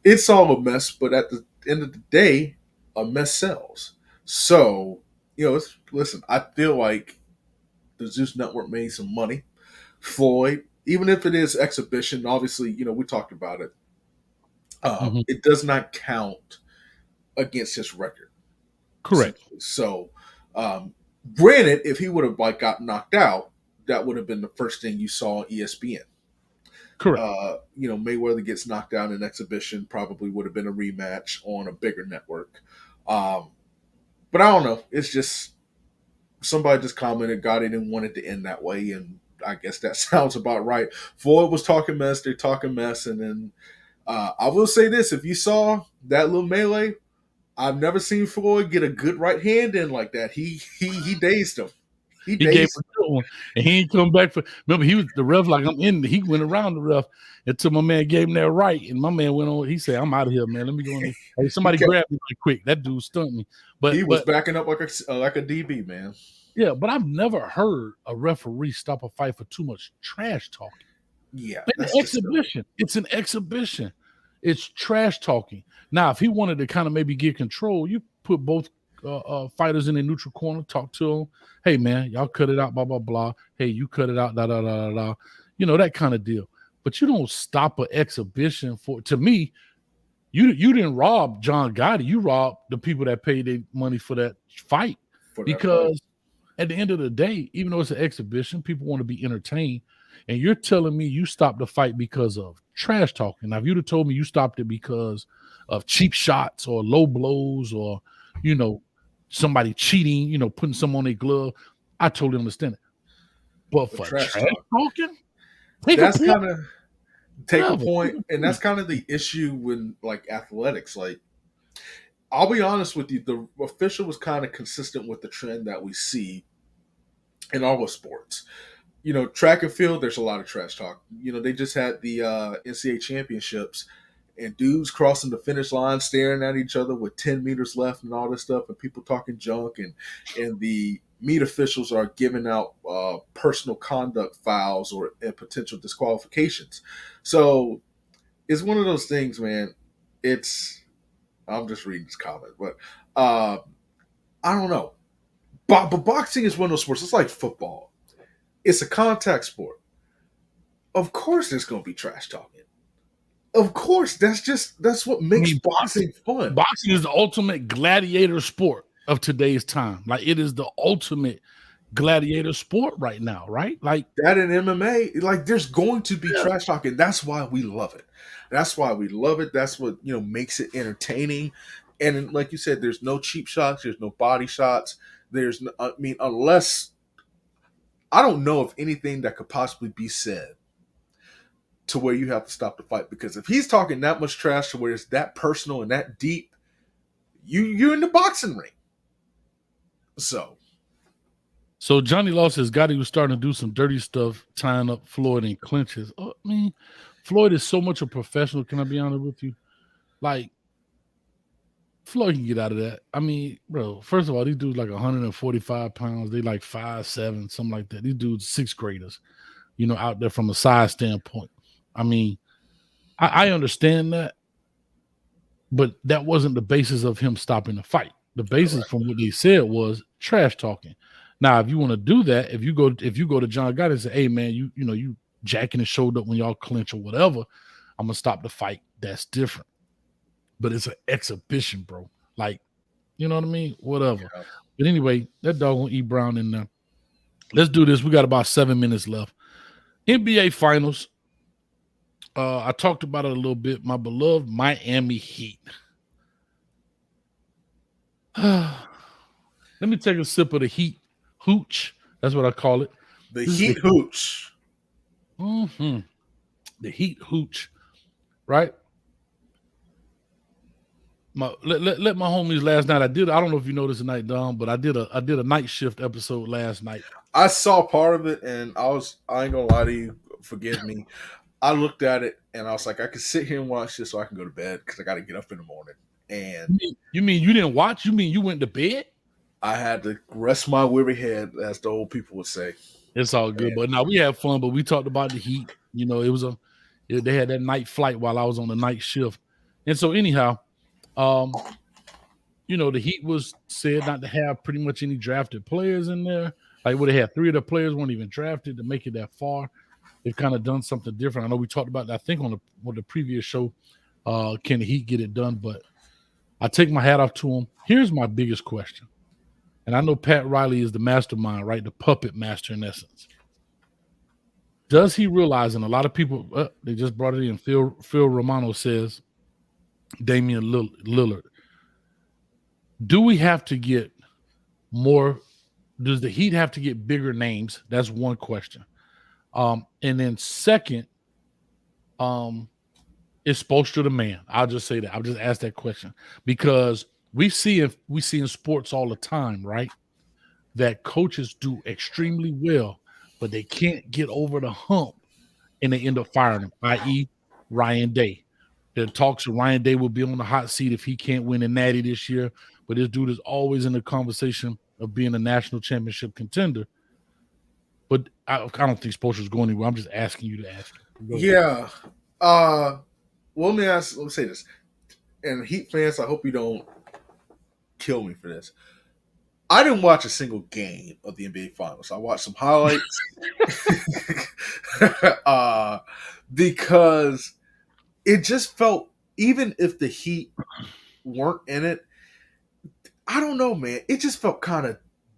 It's all a mess, but at the end of the day, a mess sells. So, listen, I feel like the Zeus Network made some money. Floyd, even if it is exhibition, obviously, we talked about it. It does not count against his record. Correct. So, granted, if he would have got knocked out, that would have been the first thing you saw on ESPN. Correct. Mayweather gets knocked out in exhibition, probably would have been a rematch on a bigger network. But I don't know. It's just somebody just commented Gotti didn't want it to end that way, and I guess that sounds about right. Floyd was talking mess, they're talking mess, and then I will say this: if you saw that little melee, I've never seen Floyd get a good right hand in like that. He dazed him. He He gave dazed a good one, and he ain't come back for. Remember, he was the ref like I'm in. He went around the ref until my man gave him that right, and my man went on. He said, "I'm out of here, man. Let me go in there." Hey, somebody kept, grab me really quick. That dude stunned me. he But was backing up like a DB, man. yeah, but I've never heard a referee stop a fight for too much trash talking. Yeah, It's an exhibition. It's an exhibition. It's trash talking. Now, if he wanted to kind of maybe get control, you put both fighters in a neutral corner, talk to them. Hey, man, y'all cut it out, blah, blah, blah. Hey, you cut it out, da, da, da, da, da. You know, that kind of deal. But you don't stop an exhibition for, to me, you didn't rob John Gotti. You robbed the people that paid their money for that fight. Because at the end of the day, even though it's an exhibition, people want to be entertained. And you're telling me you stopped the fight because of trash talking. Now, if you'd have told me you stopped it because of cheap shots or low blows or, you know, somebody cheating, you know, putting some on their glove, I totally understand it. But for trash talking, that's kind of take a point, and that's kind of the issue with like athletics. Like, I'll be honest with you, the official was kind of consistent with the trend that we see in all of sports. You know, track and field, there's a lot of trash talk. You know, they just had the NCAA championships, and dudes crossing the finish line, staring at each other with 10 meters left and all this stuff, and people talking junk, and the meet officials are giving out personal conduct fouls or potential disqualifications. So it's one of those things, man. I'm just reading this comment, but I don't know. But boxing is one of those sports. It's like football. It's a contact sport. Of course there's going to be trash talking. Of course. That's what makes boxing fun. Boxing is the ultimate gladiator sport of today's time. Like, it is the ultimate gladiator sport right now, right? Like that in MMA, like there's going to be trash talking. That's why we love it. That's why we love it. That's what, you know, makes it entertaining. And like you said, there's no cheap shots. There's no body shots. There's no, I mean, unless I don't know of anything that could possibly be said to where you have to stop the fight, because if he's talking that much trash to where it's that personal and that deep, you're in the boxing ring. So Johnny Law says Gotti was starting to do some dirty stuff, tying up Floyd in clinches. I mean, Floyd is so much a professional. Can I be honest with you? Like, Floyd can get out of that. I mean, bro, first of all, these dudes like 145 pounds. They like 5'7", something like that. These dudes, sixth graders, you know, out there from a size standpoint. I mean, I understand that, but that wasn't the basis of him stopping the fight. The basis from what they said was trash talking. Now, if you want to do that, if you go to John Gotti and say, "Hey, man, you know, you jacking his shoulder up when y'all clinch or whatever, I'm gonna stop the fight." That's different. But it's an exhibition, bro. Like, you know what I mean? Whatever. Yeah. But anyway, that dog gonna eat Brown in there. Let's do this. We got about 7 minutes left. NBA Finals. I talked about it a little bit. My beloved Miami Heat. Let me take a sip of the Heat hooch. That's what I call it. The Heat hooch. Mm-hmm. The Heat hooch, right? Let my homies last night. I don't know if you noticed tonight, Dom, but I did a night shift episode last night. I saw part of it, and I ain't gonna lie to you. Forgive me. I looked at it and I was like, I could sit here and watch this, so I can go to bed because I got to get up in the morning. And you mean you didn't watch? You mean you went to bed? I had to rest my weary head, as the old people would say. It's all good, but now we had fun. But we talked about the Heat. You know, they had that night flight while I was on the night shift, and so anyhow, you know, the Heat was said not to have pretty much any drafted players in there. Like, would they have 3 of the players weren't even drafted to make it that far. They've kind of done something different. I know we talked about that, I think, on the previous show. Can the Heat get it done? But I take my hat off to them. Here's my biggest question. And I know Pat Riley is the mastermind, right? The puppet master in essence. Does he realize, and a lot of people, they just brought it in, Phil Romano says, Damian Lillard. Do we have to get more? Does the Heat have to get bigger names? That's one question. And then second, is Spoelstra the man? I'll just say that. I'll just ask that question because we see in sports all the time, right? That coaches do extremely well, but they can't get over the hump and they end up firing him, i.e., Ryan Day. There are talks of Ryan Day will be on the hot seat if he can't win a natty this year, but this dude is always in the conversation of being a national championship contender. But I don't think Spoelstra's going anywhere. I'm just asking you to ask. Yeah. Well, let me say this. And Heat fans, I hope you don't kill me for this. I didn't watch a single game of the NBA Finals. I watched some highlights because it just felt, even if the Heat weren't in it, I don't know, man. It just felt kind of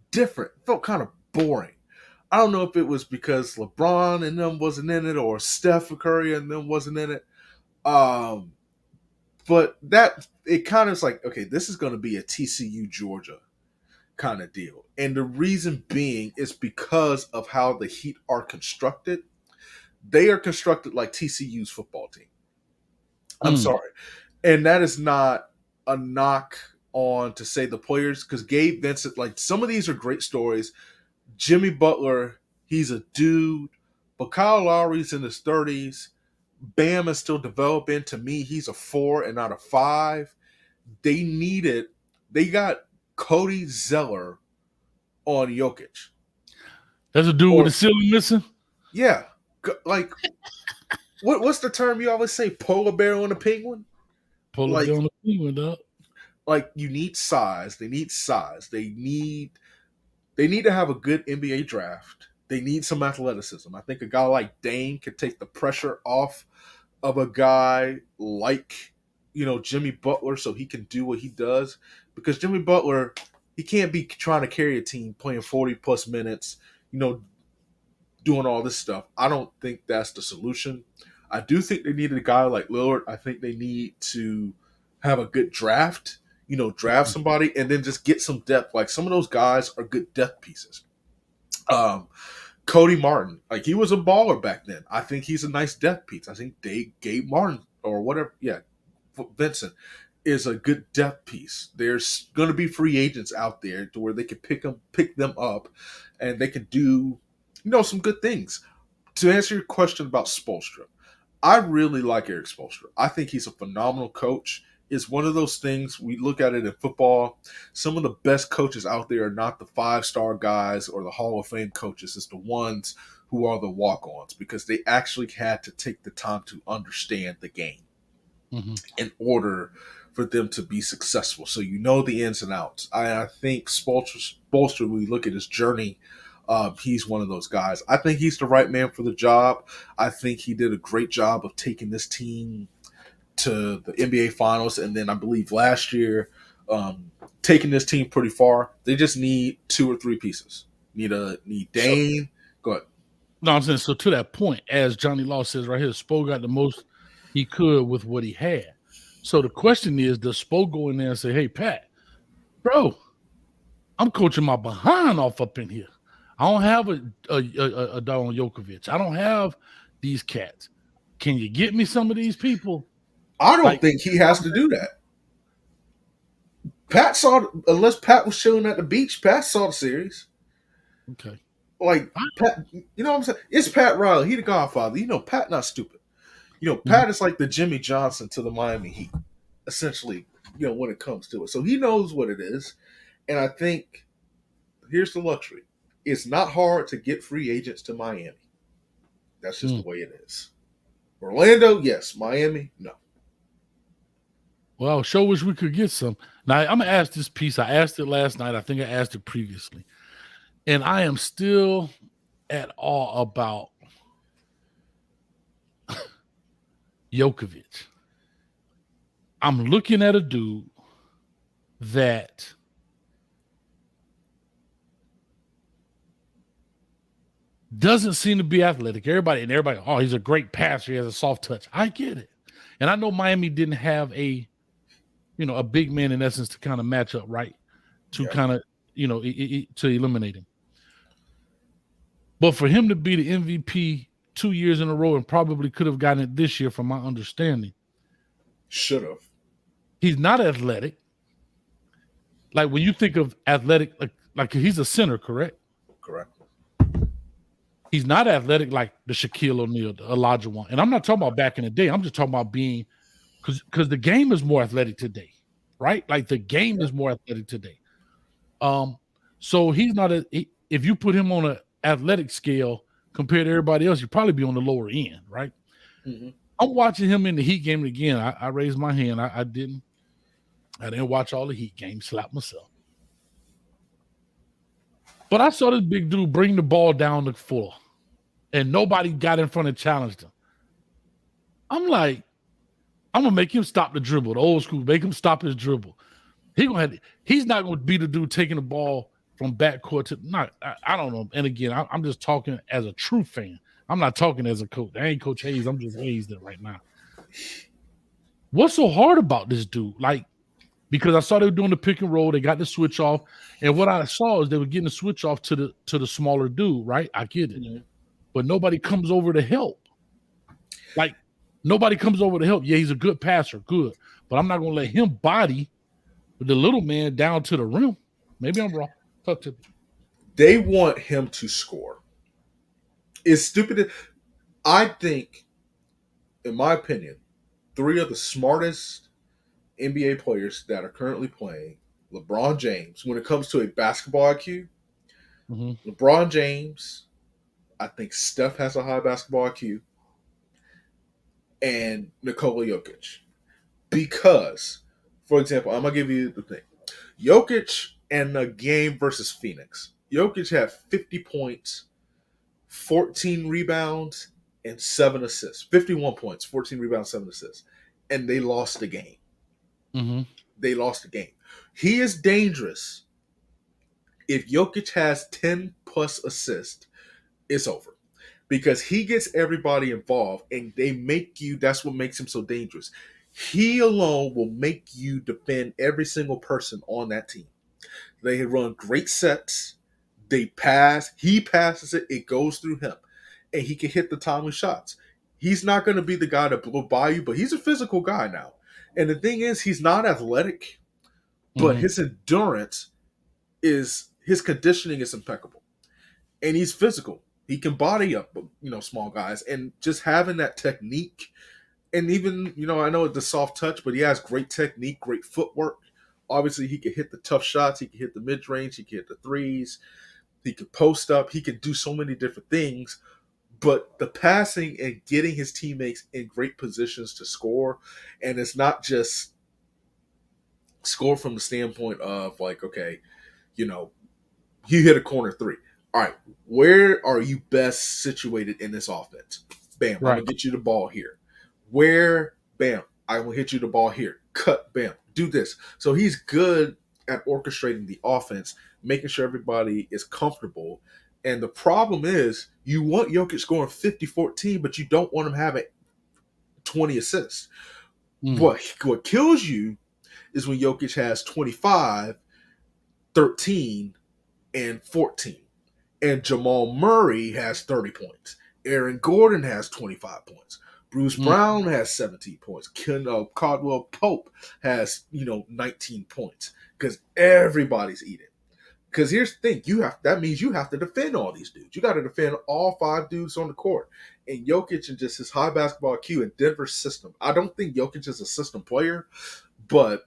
different. It felt kind of boring. I don't know if it was because LeBron and them wasn't in it or Steph Curry and them wasn't in it. But that, it kind of is like, okay, this is going to be a TCU Georgia kind of deal. And the reason being is because of how the Heat are constructed. They are constructed like TCU's football team. I'm sorry. And that is not a knock on to say the players, because Gabe Vincent, like, some of these are great stories. Jimmy Butler, he's a dude, but Kyle Lowry's in his 30s. Bam is still developing. To me, he's a 4 and not a 5. They got Cody Zeller on Jokic. That's a dude with a ceiling missing? Yeah. Like, what's the term you always say? Polar bear on a penguin? Polar bear on a penguin, dog. Like, you need size. They need size. They need to have a good NBA draft. They need some athleticism. I think a guy like Dame could take the pressure off of a guy like, Jimmy Butler, so he can do what he does. Because Jimmy Butler, he can't be trying to carry a team playing 40-plus minutes, doing all this stuff. I don't think that's the solution. I do think they needed a guy like Lillard. I think they need to have a good draft, draft somebody and then just get some depth. Like, some of those guys are good depth pieces. Cody Martin, like, he was a baller back then. I think he's a nice depth piece. I think Gabe Martin or whatever, Vincent is a good depth piece. There's going to be free agents out there to where they can pick them up, and they can do, some good things. To answer your question about Spoelstra, I really like Eric Spoelstra. I think he's a phenomenal coach. It's one of those things, we look at it in football. Some of the best coaches out there are not the 5-star guys or the Hall of Fame coaches. It's the ones who are the walk-ons, because they actually had to take the time to understand the game in order for them to be successful. So the ins and outs. I think Spoelstra, when we look at his journey, he's one of those guys. I think he's the right man for the job. I think he did a great job of taking this team to the NBA Finals, and then I believe last year, taking this team pretty far. They just need 2 or 3 pieces. Need Dane. Go ahead. No, I'm saying, so to that point, as Johnny Law says right here, Spo got the most he could with what he had. So the question is, does Spo go in there and say, hey, Pat, bro, I'm coaching my behind off up in here. I don't have a dog on Jokic. I don't have these cats. Can you get me some of these people? I don't think he has to do that. Unless Pat was chilling at the beach, Pat saw the series. Okay. Like, Pat, you know what I'm saying? It's Pat Riley. He the Godfather. Pat not stupid. Pat is like the Jimmy Johnson to the Miami Heat, essentially, when it comes to it. So he knows what it is. And I think here's the luxury. It's not hard to get free agents to Miami. That's just the way it is. Orlando, yes. Miami, no. Well, sure wish we could get some. Now, I'm going to ask this piece. I asked it last night. I think I asked it previously. And I am still at awe about Jokic. I'm looking at a dude that doesn't seem to be athletic. Everybody, oh, he's a great passer. He has a soft touch. I get it. And I know Miami didn't have a big man in essence to kind of match up, right? To kind of, to eliminate him. But for him to be the MVP 2 years in a row and probably could have gotten it this year, from my understanding. Should have. He's not athletic. like when you think of athletic, like he's a center, correct? Correct. He's not athletic like the Shaquille O'Neal, the Elijah one. And I'm not talking about back in the day. I'm just talking about being because the game is more athletic today, right? Like the game is more athletic today. So he's not if you put him on an athletic scale compared to everybody else, you'd probably be on the lower end, right? Mm-hmm. I'm watching him in the Heat game again. I raised my hand. I didn't watch all the Heat games, slap myself. But I saw this big dude bring the ball down the floor, and nobody got in front and challenged him. I'm like, I'm gonna make him stop the dribble, the old school, make him stop his dribble. He's not gonna be the dude taking the ball from backcourt to I don't know. And again, I'm just talking as a true fan. I'm not talking as a coach. I ain't Coach Hayes. I'm just Hayes there right now. What's so hard about this dude? Like, because I saw they were doing the pick and roll, they got the switch off, and what I saw is they were getting the switch off to the smaller dude, right? I get it, but nobody comes over to help. Like, nobody comes over to help. Yeah, he's a good passer, good, but I'm not gonna let him body the little man down to the rim. Maybe I'm wrong. Talk to me. They want him to score. It's stupid. I think, in my opinion, 3 of the smartest NBA players that are currently playing, LeBron James, when it comes to a basketball IQ, LeBron James, I think Steph has a high basketball IQ, and Nikola Jokic. Because, for example, I'm going to give you the thing. Jokic in the game versus Phoenix, Jokic had 50 points, 14 rebounds, and 7 assists. 51 points, 14 rebounds, 7 assists. And they lost the game. They lost the game. He is dangerous. If Jokic has 10 plus assists, it's over. Because he gets everybody involved, and they make you, that's what makes him so dangerous. He alone will make you defend every single person on that team. They run great sets. They pass. He passes it. It goes through him. And he can hit the timely shots. He's not going to be the guy to blow by you, but he's a physical guy now. And the thing is, he's not athletic, but his endurance his conditioning is impeccable. And he's physical. He can body up, small guys. And just having that technique, and even, I know it's the soft touch, but he has great technique, great footwork. Obviously, he can hit the tough shots. He can hit the mid-range. He can hit the threes. He can post up. He can do so many different things. But the passing and getting his teammates in great positions to score, and it's not just score from the standpoint of like, okay, you hit a corner 3. All right, where are you best situated in this offense? Bam, right. I'm going to get you the ball here. Where, bam, I will hit you the ball here. Cut, bam, do this. So he's good at orchestrating the offense, making sure everybody is comfortable. And the problem is you want Jokic scoring 50-14, but you don't want him having 20 assists. What kills you is when Jokic has 25, 13, and 14. And Jamal Murray has 30 points. Aaron Gordon has 25 points. Bruce Brown has 17 points. Caldwell Pope has, 19 points. Because everybody's eating. Because here's the thing, that means you have to defend all these dudes. You got to defend all 5 dudes on the court. And Jokic and just his high basketball IQ and Denver's system. I don't think Jokic is a system player, but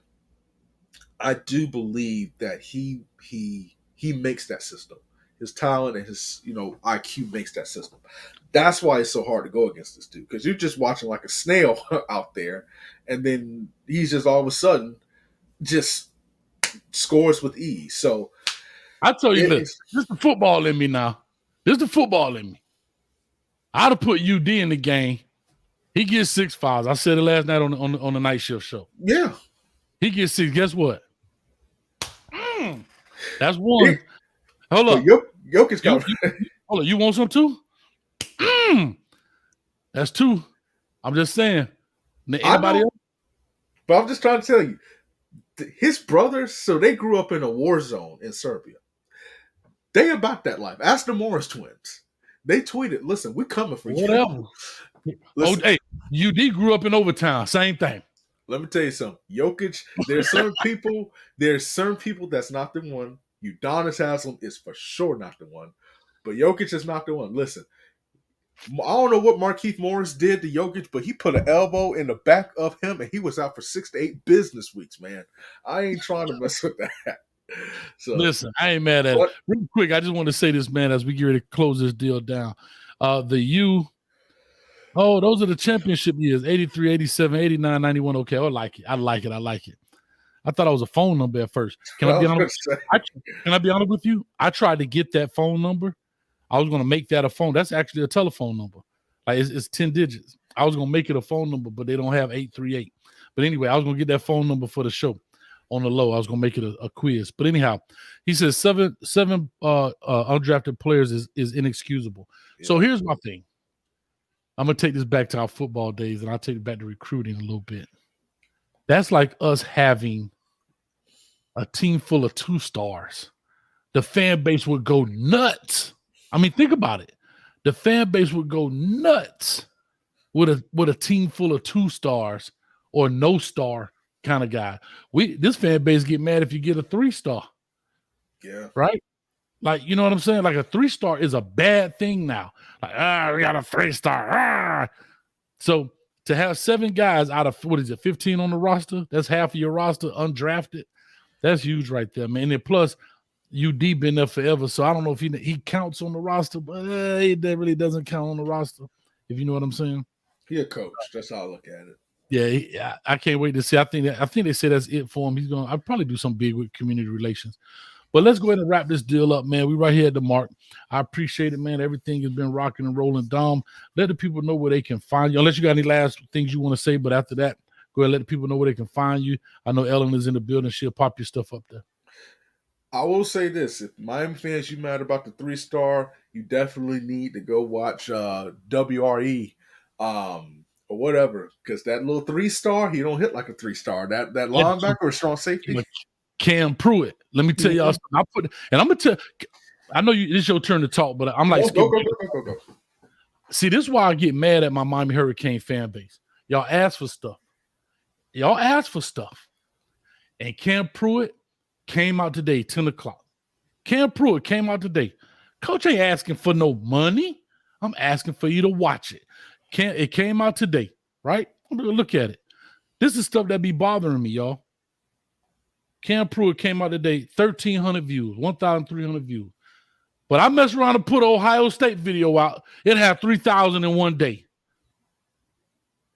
I do believe that he makes that system. His talent and his IQ makes that system. That's why it's so hard to go against this dude, because you're just watching like a snail out there, and then he's just all of a sudden just scores with ease. So I tell you this is the football in me now. This is the football in me. I'd have put UD in the game. He gets 6 fouls. I said it last night on the night shift show. Yeah. He gets 6. Guess what? That's 1. Hold up. Jokic got hold up. You want some too? That's 2. I'm just saying. Anybody else? But I'm just trying to tell you, his brothers, so they grew up in a war zone in Serbia. They about that life. Ask the Morris twins. They tweeted, listen, we're coming for you. Whatever. Hey, UD grew up in Overtown. Same thing. Let me tell you something. Jokic, there's certain people that's not the one. Udonis Haslam is for sure not the one. But Jokic is not the one. Listen, I don't know what Markieff Morris did to Jokic, but he put an elbow in the back of him and he was out for 6 to 8 business weeks, man. I ain't trying to mess with that. So listen, I ain't mad at it. Real quick, I just want to say this, man, as we get ready to close this deal down. Those are the championship years, 83, 87, 89, 91. Okay, I like it. I like it. I thought I was a phone number at first. Can I be honest with you? I tried to get that phone number. I was going to make that a phone. That's actually a telephone number. Like it's 10 digits. I was going to make it a phone number, but they don't have 838. But anyway, I was going to get that phone number for the show on the low. I was going to make it a quiz. But anyhow, he says seven undrafted players is inexcusable. Yeah. So here's my thing. I'm going to take this back to our football days, and I'll take it back to recruiting a little bit. That's like us having a team full of 2 stars. The fan base would go nuts. I mean, think about it. The fan base would go nuts with a team full of 2 stars or no star kind of guy. This fan base get mad if you get a 3-star. Yeah. Right? Like, you know what I'm saying? Like a 3-star is a bad thing now. Like, we got a 3-star. So to have 7 guys out of 15 on the roster, that's half of your roster undrafted. That's huge right there, man. And plus, UD been there forever, so I don't know if he counts on the roster, but that really doesn't count on the roster, if you know what I'm saying. He a coach. That's how I look at it. Yeah, I can't wait to see. I think they said that's it for him. I'll probably do some big with community relations. But let's go ahead and wrap this deal up, man. We right here at the mark. I appreciate it, man. Everything has been rocking and rolling. Dom, let the people know where they can find you. Unless you got any last things you want to say, but after that, go ahead and let the people know where they can find you. I know Ellen is in the building. She'll pop your stuff up there. I will say this. If Miami fans, you mad about the 3-star, you definitely need to go watch WRE or whatever, because that little 3-star, he don't hit like a 3-star. That linebacker or strong safety. Cam Pruitt. Let me tell y'all something. I'm going to tell I know it's your turn to talk, but I'm like, go. See, this is why I get mad at my Miami Hurricane fan base. Y'all ask for stuff. And Cam Pruitt came out today, 10 o'clock. Cam Pruitt came out today. Coach ain't asking for no money. I'm asking for you to watch it. It came out today, right? I'm going to look at it. This is stuff that be bothering me, y'all. Cam Pruitt came out today, 1,300 views, 1,300 views. But I messed around and put an Ohio State video out. It had 3,000 in one day.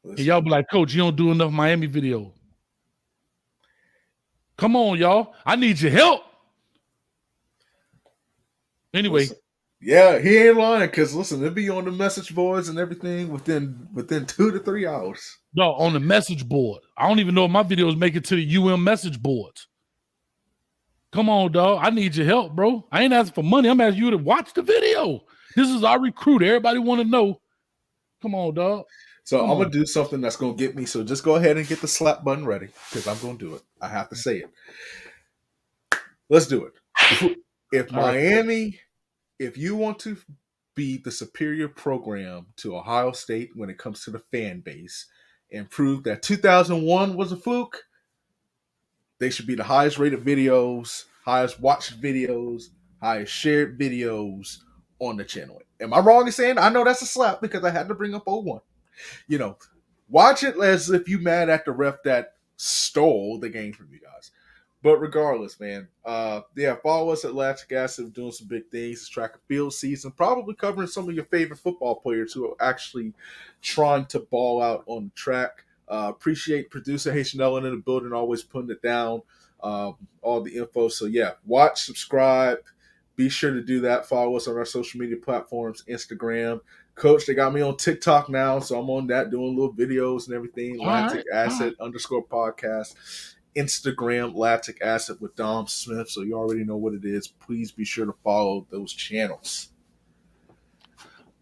And y'all be like, Coach, you don't do enough Miami videos. Come on, y'all. I need your help. Anyway. Listen. Yeah, he ain't lying, because listen, it'll be on the message boards and everything within 2 to 3 hours. No, on the message board. I don't even know if my videos make it to the UM message boards. Come on, dog. I need your help, bro. I ain't asking for money. I'm asking you to watch the video. This is our recruit. Everybody want to know. Come on, dog. So I'm going to do something that's going to get me. So just go ahead and get the slap button ready, because I'm going to do it. I have to say it. Let's do it. If Miami, if you want to be the superior program to Ohio State when it comes to the fan base and prove that 2001 was a fluke, they should be the highest rated videos, highest watched videos, highest shared videos on the channel. Am I wrong in saying? I know that's a slap because I had to bring up 01. You know, watch it as if you mad at the ref that stole the game from you guys. But regardless, man, follow us at Lactic Acid, doing some big things. It's track and field season, probably covering some of your favorite football players who are actually trying to ball out on the track. Appreciate producer Haitian Ellen in the building, always putting it down, all the info. So yeah, watch, subscribe. Be sure to do that. Follow us on our social media platforms, Instagram. Coach, they got me on TikTok now, so I'm on that doing little videos and everything. Lactic Acid _podcast. Instagram, Lactic Acid with Dom Smith. So you already know what it is. Please be sure to follow those channels.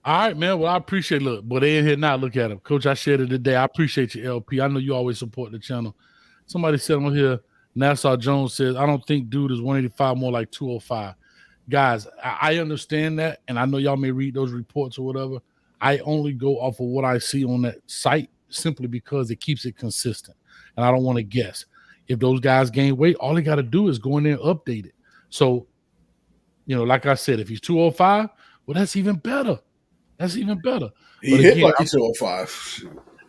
All right, man. Well, I appreciate it. Look, but they in here now. Look at him. Coach, I shared it today. I appreciate you, LP. I know you always support the channel. Somebody said on here, Nassau Jones says, I don't think dude is 185, more like 205. Guys, I understand that, and I know y'all may read those reports or whatever. I only go off of what I see on that site simply because it keeps it consistent. and I don't want to guess. If those guys gain weight, all they got to do is go in there and update it. So, like I said, if he's 205, well, that's even better. That's even better. He hit like he's 205.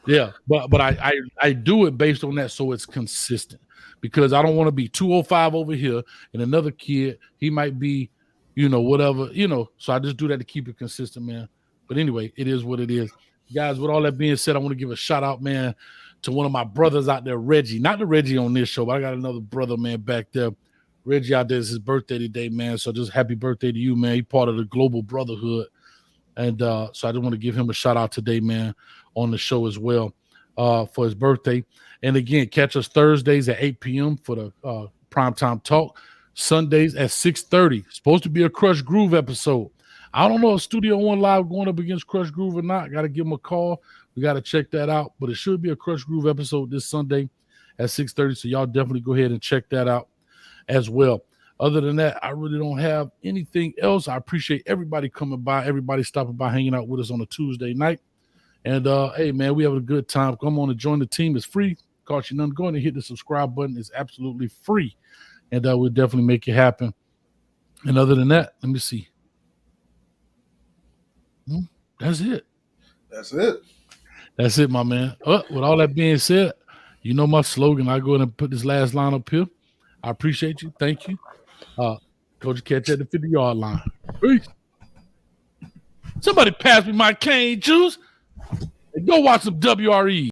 Yeah, but I do it based on that, so it's consistent, because I don't want to be 205 over here and another kid, he might be, whatever, so I just do that to keep it consistent, man. But anyway, it is what it is. Guys, with all that being said, I want to give a shout out, man, to one of my brothers out there, Reggie. Not the Reggie on this show, but I got another brother, man, back there. Reggie out there, is his birthday today, man. So just happy birthday to you, man. He's part of the Global Brotherhood. And so I just want to give him a shout out today, man, on the show as well for his birthday. And again, catch us Thursdays at 8 p.m. for the Primetime Talk. Sundays at 6:30. Supposed to be a Crush Groove episode. I don't know if Studio One Live going up against Crush Groove or not. Got to give him a call. We got to check that out. But it should be a Crush Groove episode this Sunday at 6:30. So y'all definitely go ahead and check that out as well. Other than that, I really don't have anything else. I appreciate everybody coming by, everybody stopping by, hanging out with us on a Tuesday night. And, hey, man, we having a good time. Come on and join the team. It's free. Cost you nothing. Go ahead and hit the subscribe button. It's absolutely free. And we'll definitely make it happen. And other than that, let me see. That's it. That's it. That's it, my man. With all that being said, you know my slogan. I go ahead and put this last line up here. I appreciate you. Thank you. Coach catch at the 50-yard line. Peace. Somebody pass me my cane juice and go watch some WRE.